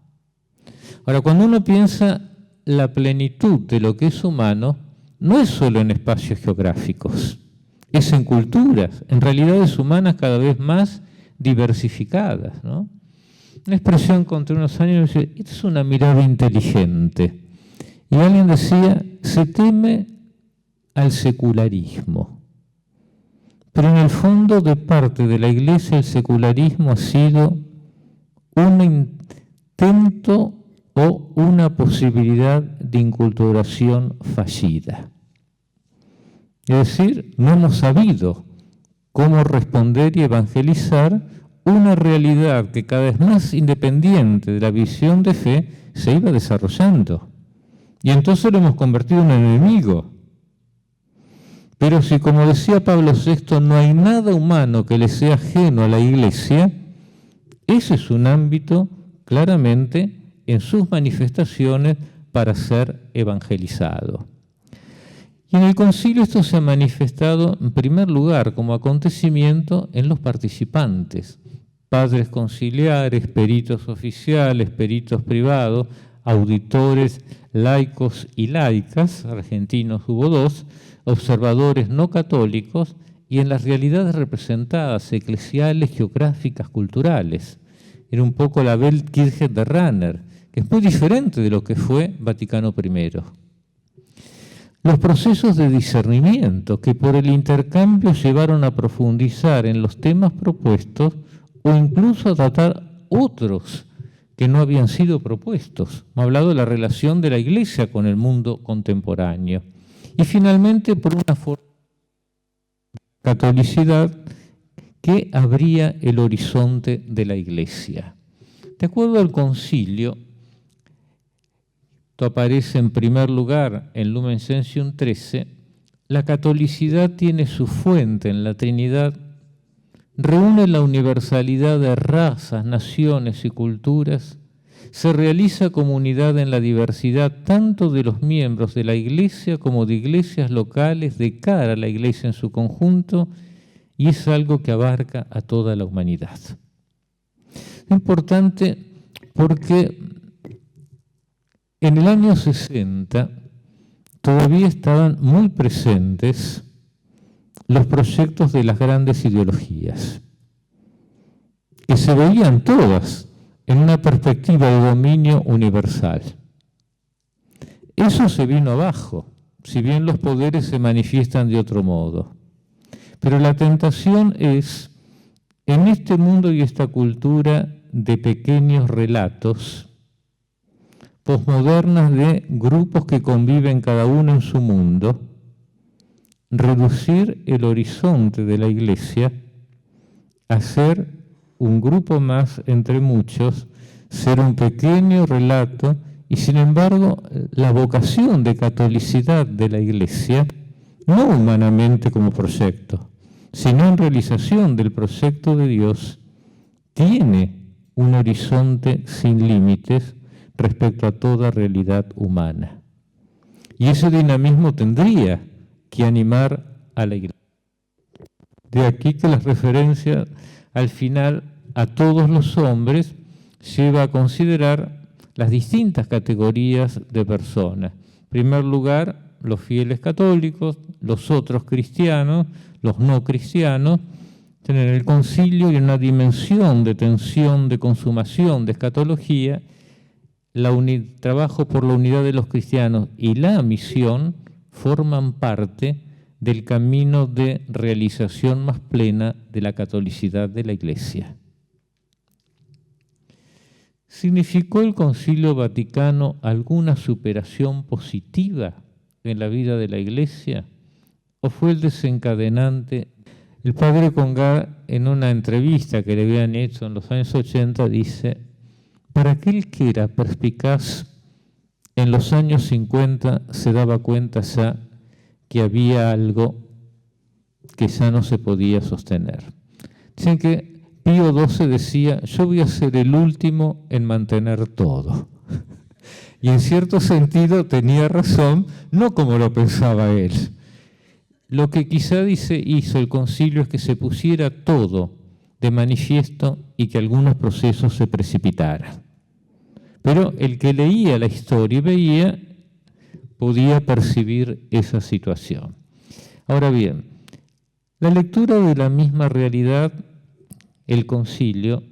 Ahora, cuando uno piensa la plenitud de lo que es humano, no es solo en espacios geográficos, es en culturas, en realidades humanas cada vez más diversificadas, ¿no? Una expresión que encontré unos años, esta es una mirada inteligente. Y alguien decía, se teme al secularismo. Pero en el fondo, de parte de la Iglesia, el secularismo ha sido un intento o una posibilidad de inculturación fallida. Es decir, no hemos sabido cómo responder y evangelizar una realidad que cada vez más independiente de la visión de fe se iba desarrollando. Y entonces lo hemos convertido en enemigo. Pero si, como decía Pablo VI, no hay nada humano que le sea ajeno a la Iglesia, ese es un ámbito claramente en sus manifestaciones para ser evangelizado. Y en el concilio esto se ha manifestado en primer lugar como acontecimiento en los participantes, padres conciliares, peritos oficiales, peritos privados, auditores, laicos y laicas, argentinos hubo 2, observadores no católicos y en las realidades representadas, eclesiales, geográficas, culturales. Era un poco la Weltkirche de Rahner, que es muy diferente de lo que fue Vaticano I. Los procesos de discernimiento que por el intercambio llevaron a profundizar en los temas propuestos o incluso a tratar otros que no habían sido propuestos. Hemos hablado de la relación de la Iglesia con el mundo contemporáneo. Y finalmente, por una forma de catolicidad que abría el horizonte de la Iglesia. De acuerdo al concilio, esto aparece en primer lugar en Lumen Gentium 13, la catolicidad tiene su fuente en la Trinidad, reúne la universalidad de razas, naciones y culturas, se realiza comunidad en la diversidad tanto de los miembros de la Iglesia como de iglesias locales de cara a la Iglesia en su conjunto, y es algo que abarca a toda la humanidad. Es importante porque en el año 60 todavía estaban muy presentes los proyectos de las grandes ideologías, que se veían todas en una perspectiva de dominio universal. Eso se vino abajo, si bien los poderes se manifiestan de otro modo. Pero la tentación es, en este mundo y esta cultura de pequeños relatos, posmodernas de grupos que conviven cada uno en su mundo, reducir el horizonte de la Iglesia a ser un grupo más entre muchos, ser un pequeño relato, y sin embargo la vocación de catolicidad de la Iglesia, no humanamente como proyecto, sino en realización del proyecto de Dios, tiene un horizonte sin límites respecto a toda realidad humana. Y ese dinamismo tendría que animar a la Iglesia. De aquí que la referencia al final a todos los hombres lleva a considerar las distintas categorías de personas. En primer lugar, los fieles católicos, los otros cristianos, los no cristianos. En el concilio y en una dimensión de tensión, de consumación, de escatología, trabajo por la unidad de los cristianos y la misión forman parte del camino de realización más plena de la catolicidad de la Iglesia. ¿Significó el Concilio Vaticano alguna superación positiva en la vida de la Iglesia? ¿O fue el desencadenante? El padre Congar, en una entrevista que le habían hecho en los años 80, dice: para aquel que era perspicaz, en los años 50 se daba cuenta ya que había algo que ya no se podía sostener. Dicen que Pío XII decía: yo voy a ser el último en mantener todo. Y en cierto sentido tenía razón, no como lo pensaba él. Lo que quizá hizo el concilio es que se pusiera todo de manifiesto y que algunos procesos se precipitaran. Pero el que leía la historia y veía, podía percibir esa situación. Ahora bien, la lectura de la misma realidad, el concilio,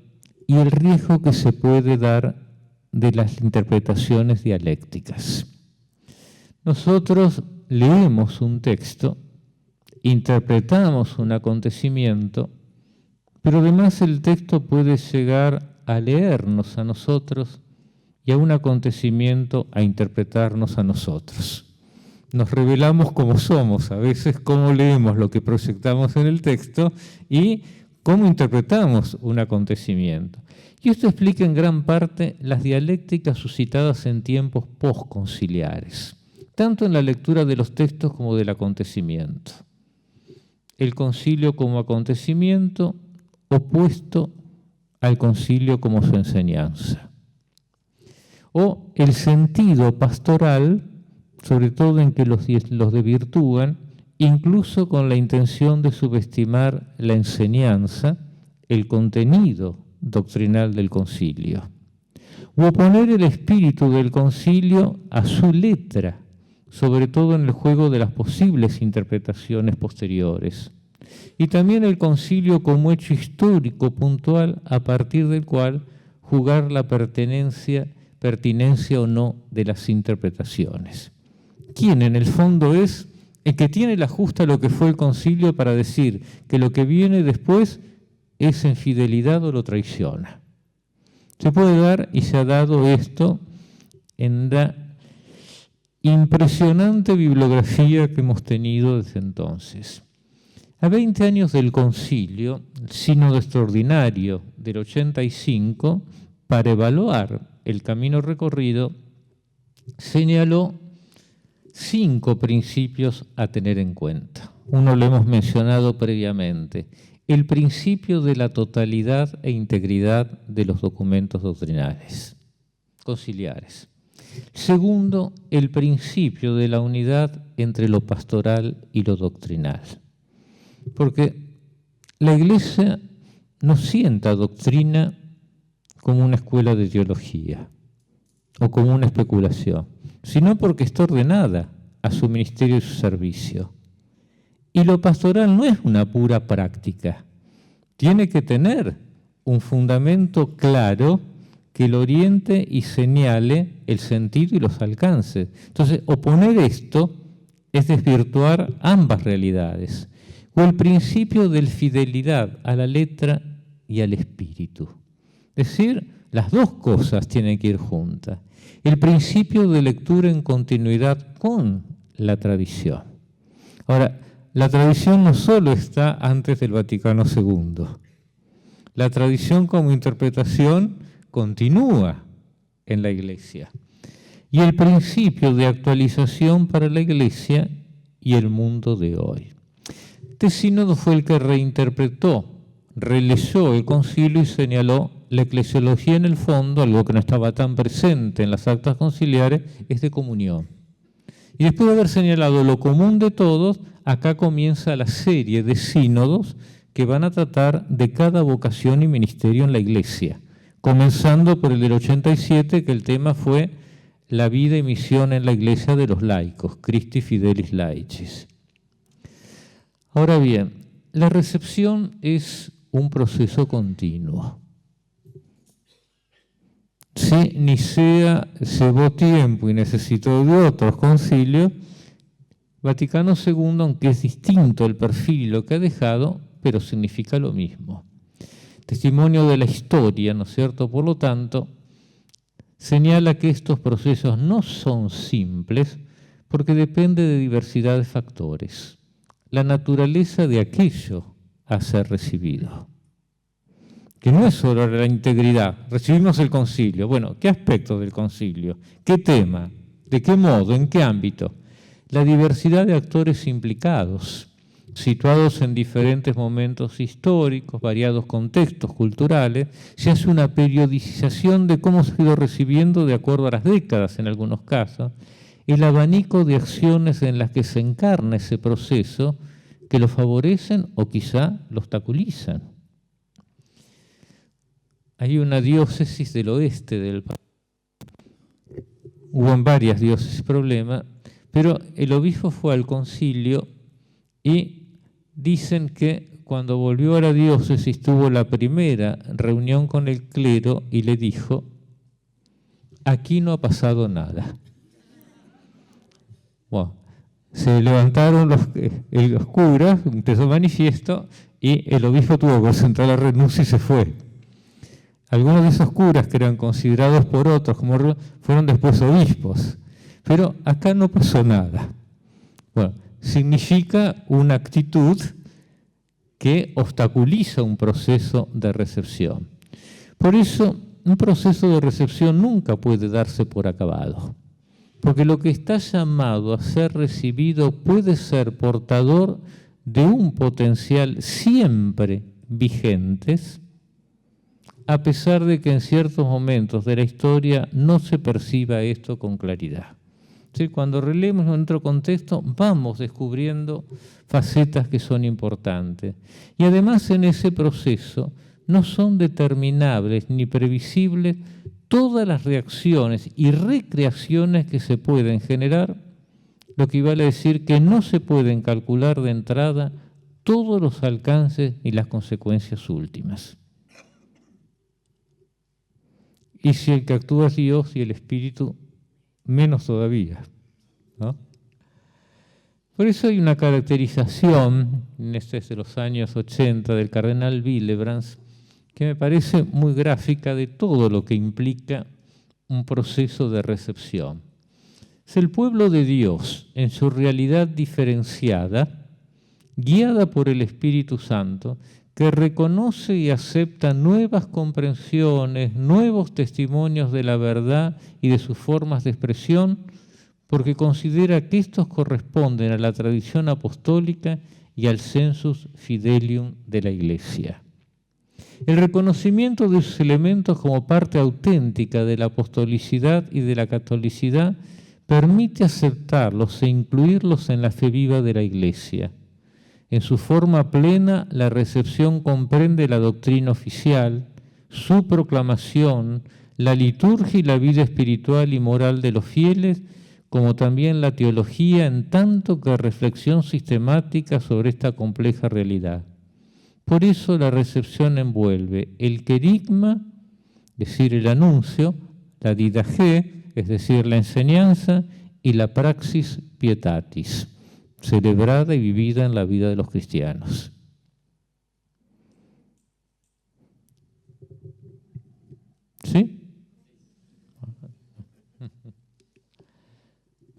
y el riesgo que se puede dar de las interpretaciones dialécticas. Nosotros leemos un texto, interpretamos un acontecimiento, pero además el texto puede llegar a leernos a nosotros y a un acontecimiento a interpretarnos a nosotros. Nos revelamos como somos, a veces cómo leemos lo que proyectamos en el texto y cómo interpretamos un acontecimiento. Y esto explica en gran parte las dialécticas suscitadas en tiempos postconciliares, tanto en la lectura de los textos como del acontecimiento. El concilio como acontecimiento opuesto al concilio como su enseñanza. O el sentido pastoral, sobre todo en que los desvirtúan, incluso con la intención de subestimar la enseñanza, el contenido doctrinal del concilio, u oponer el espíritu del concilio a su letra, sobre todo en el juego de las posibles interpretaciones posteriores. Y también el concilio como hecho histórico puntual a partir del cual jugar la pertinencia o no de las interpretaciones. ¿Quién en el fondo es el que tiene la justa lo que fue el concilio para decir que lo que viene después es en fidelidad o lo traiciona? Se puede dar y se ha dado esto en la impresionante bibliografía que hemos tenido desde entonces. A 20 años del concilio, el sínodo extraordinario del 85, para evaluar el camino recorrido, señaló 5 principios a tener en cuenta. Uno lo hemos mencionado previamente: el principio de la totalidad e integridad de los documentos doctrinales, conciliares. Segundo, el principio de la unidad entre lo pastoral y lo doctrinal. Porque la Iglesia no sienta doctrina como una escuela de teología o como una especulación, sino porque está ordenada a su ministerio y su servicio. Y lo pastoral no es una pura práctica, tiene que tener un fundamento claro que lo oriente y señale el sentido y los alcances. Entonces, oponer esto es desvirtuar ambas realidades. O el principio de fidelidad a la letra y al espíritu. Es decir, las dos cosas tienen que ir juntas. El principio de lectura en continuidad con la tradición. Ahora, la tradición no solo está antes del Vaticano II. La tradición como interpretación continúa en la Iglesia. Y el principio de actualización para la Iglesia y el mundo de hoy. Este sínodo fue el que reinterpretó, releyó el concilio y señaló la eclesiología en el fondo, algo que no estaba tan presente en las actas conciliares, es de comunión. Y después de haber señalado lo común de todos, acá comienza la serie de sínodos que van a tratar de cada vocación y ministerio en la Iglesia, comenzando por el del 87, que el tema fue la vida y misión en la Iglesia de los laicos, Christi Fidelis Laicis. Ahora bien, la recepción es un proceso continuo. Si Nicea llevó tiempo y necesitó de otros concilios, Vaticano II, aunque es distinto el perfil y lo que ha dejado, pero significa lo mismo. Testimonio de la historia, ¿no es cierto? Por lo tanto, señala que estos procesos no son simples porque depende de diversidad de factores. La naturaleza de aquello a ser recibido. Que no es solo la integridad. Recibimos el concilio. Bueno, ¿qué aspecto del concilio? ¿Qué tema? ¿De qué modo? ¿En qué ámbito? La diversidad de actores implicados, situados en diferentes momentos históricos, variados contextos culturales, se hace una periodización de cómo se ha ido recibiendo de acuerdo a las décadas en algunos casos, el abanico de acciones en las que se encarna ese proceso que lo favorecen o quizá lo obstaculizan. Hay una diócesis del oeste del país. Hubo en varias diócesis problemas, pero el obispo fue al concilio y dicen que cuando volvió a la diócesis tuvo la primera reunión con el clero y le dijo: aquí no ha pasado nada. Bueno, se levantaron los curas, empezó el manifiesto y el obispo tuvo que concentrar la renuncia y se fue. Algunos de esos curas que eran considerados por otros como fueron después obispos, pero acá no pasó nada. Bueno, significa una actitud que obstaculiza un proceso de recepción. Por eso, un proceso de recepción nunca puede darse por acabado. Porque lo que está llamado a ser recibido puede ser portador de un potencial siempre vigentes, a pesar de que en ciertos momentos de la historia no se perciba esto con claridad. ¿Sí? Cuando releemos nuestro contexto, vamos descubriendo facetas que son importantes. Y además en ese proceso no son determinables ni previsibles todas las reacciones y recreaciones que se pueden generar, lo que vale decir que no se pueden calcular de entrada todos los alcances y las consecuencias últimas. Y si el que actúa es Dios y el Espíritu, menos todavía, ¿no? Por eso hay una caracterización, este es de los años 80, del cardenal Willebrand, que me parece muy gráfica de todo lo que implica un proceso de recepción. Es el pueblo de Dios, en su realidad diferenciada, guiada por el Espíritu Santo, que reconoce y acepta nuevas comprensiones, nuevos testimonios de la verdad y de sus formas de expresión, porque considera que estos corresponden a la tradición apostólica y al sensus fidelium de la Iglesia. El reconocimiento de sus elementos como parte auténtica de la apostolicidad y de la catolicidad permite aceptarlos e incluirlos en la fe viva de la Iglesia. En su forma plena, la recepción comprende la doctrina oficial, su proclamación, la liturgia y la vida espiritual y moral de los fieles, como también la teología, en tanto que reflexión sistemática sobre esta compleja realidad. Por eso la recepción envuelve el querigma, es decir, el anuncio, la didagé, es decir, la enseñanza, y la praxis pietatis, celebrada y vivida en la vida de los cristianos. ¿Sí?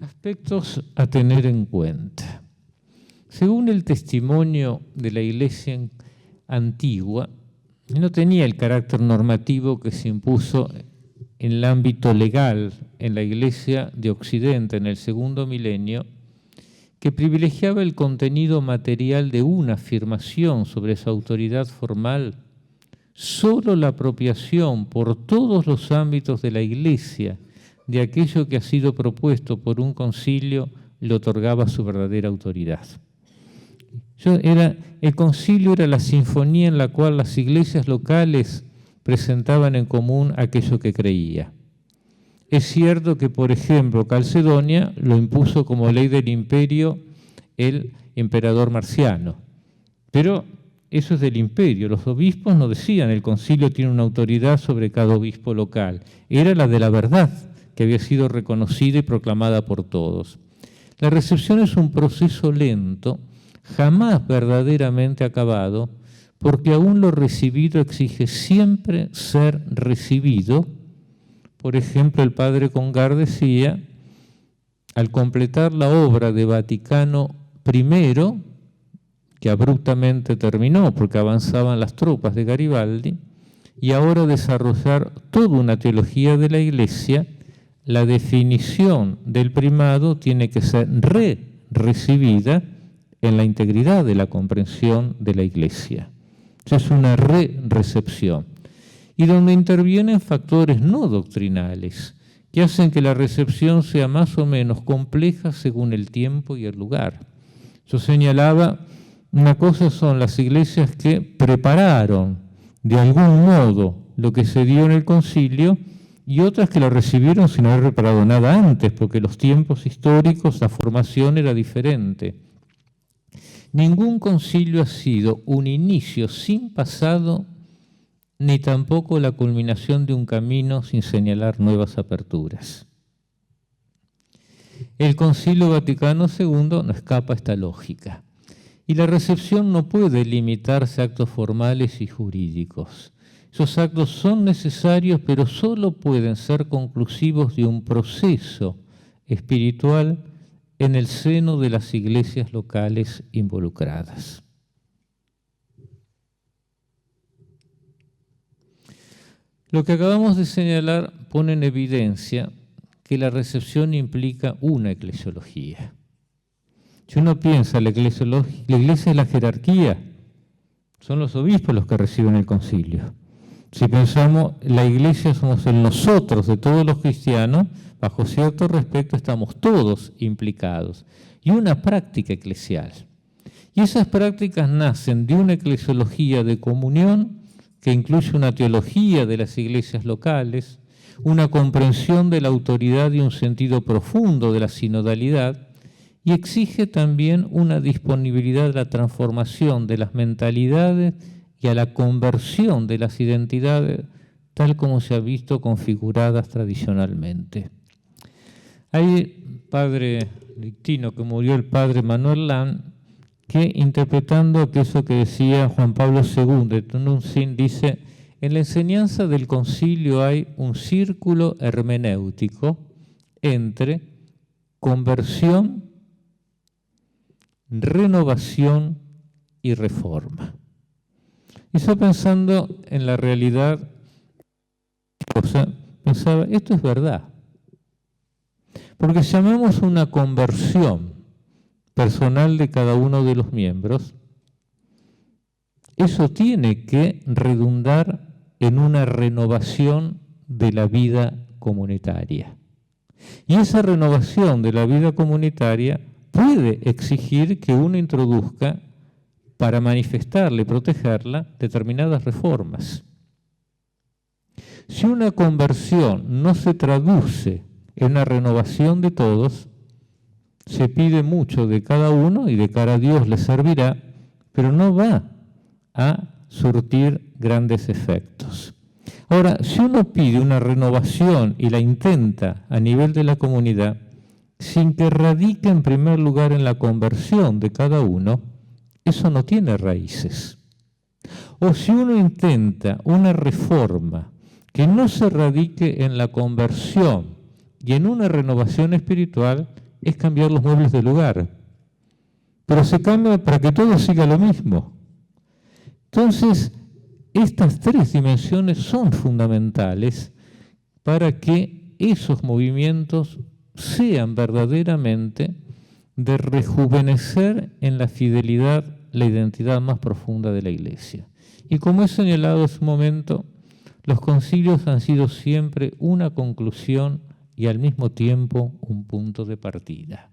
Aspectos a tener en cuenta. Según el testimonio de la Iglesia antigua, no tenía el carácter normativo que se impuso en el ámbito legal en la Iglesia de Occidente en el segundo milenio, que privilegiaba el contenido material de una afirmación sobre su autoridad formal. Solo la apropiación por todos los ámbitos de la Iglesia de aquello que ha sido propuesto por un concilio le otorgaba su verdadera autoridad. El concilio era la sinfonía en la cual las iglesias locales presentaban en común aquello que creía. Es cierto que, por ejemplo, Calcedonia lo impuso como ley del imperio el emperador Marciano, pero eso es del imperio. Los obispos no decían el concilio tiene una autoridad sobre cada obispo local, era la de la verdad que había sido reconocida y proclamada por todos. La recepción es un proceso lento, jamás verdaderamente acabado, porque aún lo recibido exige siempre ser recibido. Por ejemplo, el padre Congar decía, al completar la obra de Vaticano I, que abruptamente terminó porque avanzaban las tropas de Garibaldi, y ahora desarrollar toda una teología de la Iglesia, la definición del primado tiene que ser recibida en la integridad de la comprensión de la Iglesia. Es una recepción. Y donde intervienen factores no doctrinales, que hacen que la recepción sea más o menos compleja según el tiempo y el lugar. Yo señalaba, una cosa son las iglesias que prepararon de algún modo lo que se dio en el concilio, y otras que lo recibieron sin haber preparado nada antes, porque los tiempos históricos, la formación era diferente. Ningún concilio ha sido un inicio sin pasado, ni tampoco la culminación de un camino sin señalar nuevas aperturas. El Concilio Vaticano II no escapa a esta lógica, y la recepción no puede limitarse a actos formales y jurídicos. Esos actos son necesarios, pero solo pueden ser conclusivos de un proceso espiritual en el seno de las iglesias locales involucradas. Lo que acabamos de señalar pone en evidencia que la recepción implica una eclesiología. Si uno piensa, la iglesia es la jerarquía, son los obispos los que reciben el concilio. Si pensamos, la iglesia somos el nosotros de todos los cristianos, bajo cierto respeto estamos todos implicados. Y una práctica eclesial. Y esas prácticas nacen de una eclesiología de comunión que incluye una teología de las iglesias locales, una comprensión de la autoridad y un sentido profundo de la sinodalidad, y exige también una disponibilidad a la transformación de las mentalidades y a la conversión de las identidades tal como se ha visto configuradas tradicionalmente. Hay padre dictino que murió el padre Manuel Land, que interpretando eso que decía Juan Pablo II de Tunnuntzin, dice: en la enseñanza del concilio hay un círculo hermenéutico entre conversión, renovación y reforma. Y yo pensando en la realidad, pensaba, esto es verdad. Porque si llamamos una conversión personal de cada uno de los miembros, eso tiene que redundar en una renovación de la vida comunitaria. Y esa renovación de la vida comunitaria puede exigir que uno introduzca, para manifestarla y protegerla, determinadas reformas. Si una conversión no se traduce en una renovación de todos, se pide mucho de cada uno y de cara a Dios le servirá, pero no va a surtir grandes efectos. Ahora, si uno pide una renovación y la intenta a nivel de la comunidad, sin que radique en primer lugar en la conversión de cada uno, eso no tiene raíces. O si uno intenta una reforma que no se radique en la conversión y en una renovación espiritual, es cambiar los muebles de lugar. Pero se cambia para que todo siga lo mismo. Entonces, estas tres dimensiones son fundamentales para que esos movimientos sean verdaderamente de rejuvenecer en la fidelidad la identidad más profunda de la Iglesia. Y como he señalado hace un momento, los concilios han sido siempre una conclusión y al mismo tiempo un punto de partida.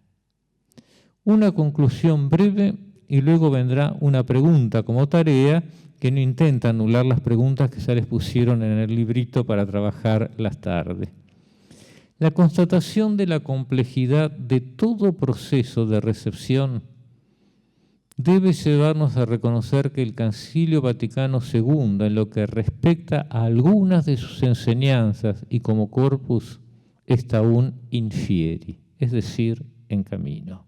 Una conclusión breve y luego vendrá una pregunta como tarea que no intenta anular las preguntas que ya les pusieron en el librito para trabajar las tardes. La constatación de la complejidad de todo proceso de recepción debe llevarnos a reconocer que el Concilio Vaticano II, en lo que respecta a algunas de sus enseñanzas y como corpus, está aún in fieri, es decir, en camino.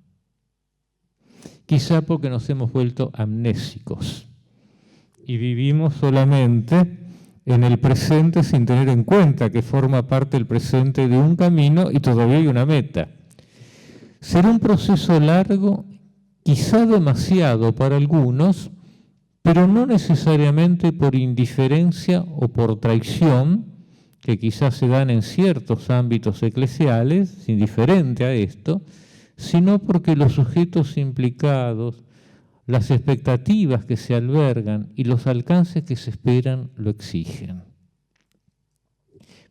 Quizá porque nos hemos vuelto amnésicos y vivimos solamente en el presente sin tener en cuenta que forma parte del presente de un camino y todavía hay una meta. Será un proceso largo, quizá demasiado para algunos, pero no necesariamente por indiferencia o por traición, que quizás se dan en ciertos ámbitos eclesiales, indiferente a esto, sino porque los sujetos implicados, las expectativas que se albergan y los alcances que se esperan lo exigen.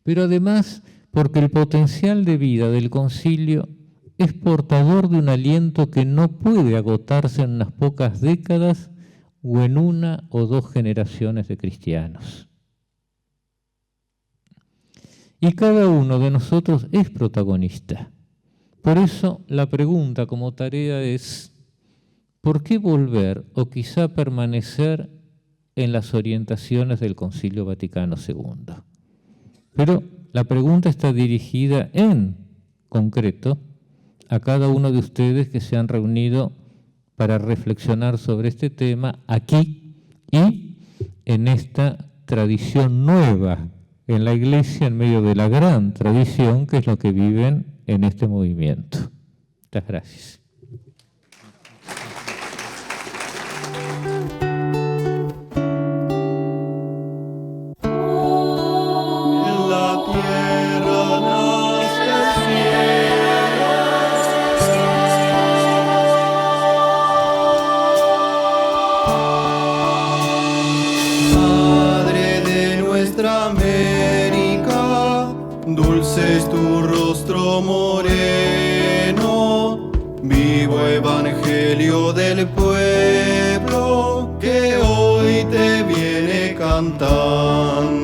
Pero además porque el potencial de vida del concilio es portador de un aliento que no puede agotarse en unas pocas décadas o en una o dos generaciones de cristianos. Y cada uno de nosotros es protagonista. Por eso la pregunta como tarea es: ¿por qué volver o quizá permanecer en las orientaciones del Concilio Vaticano II? Pero la pregunta está dirigida en concreto a cada uno de ustedes que se han reunido para reflexionar sobre este tema aquí y en esta tradición nueva en la Iglesia, en medio de la gran tradición que es lo que viven en este movimiento. Muchas gracias. Dulce es tu rostro moreno, vivo evangelio del pueblo que hoy te viene cantando. cantando.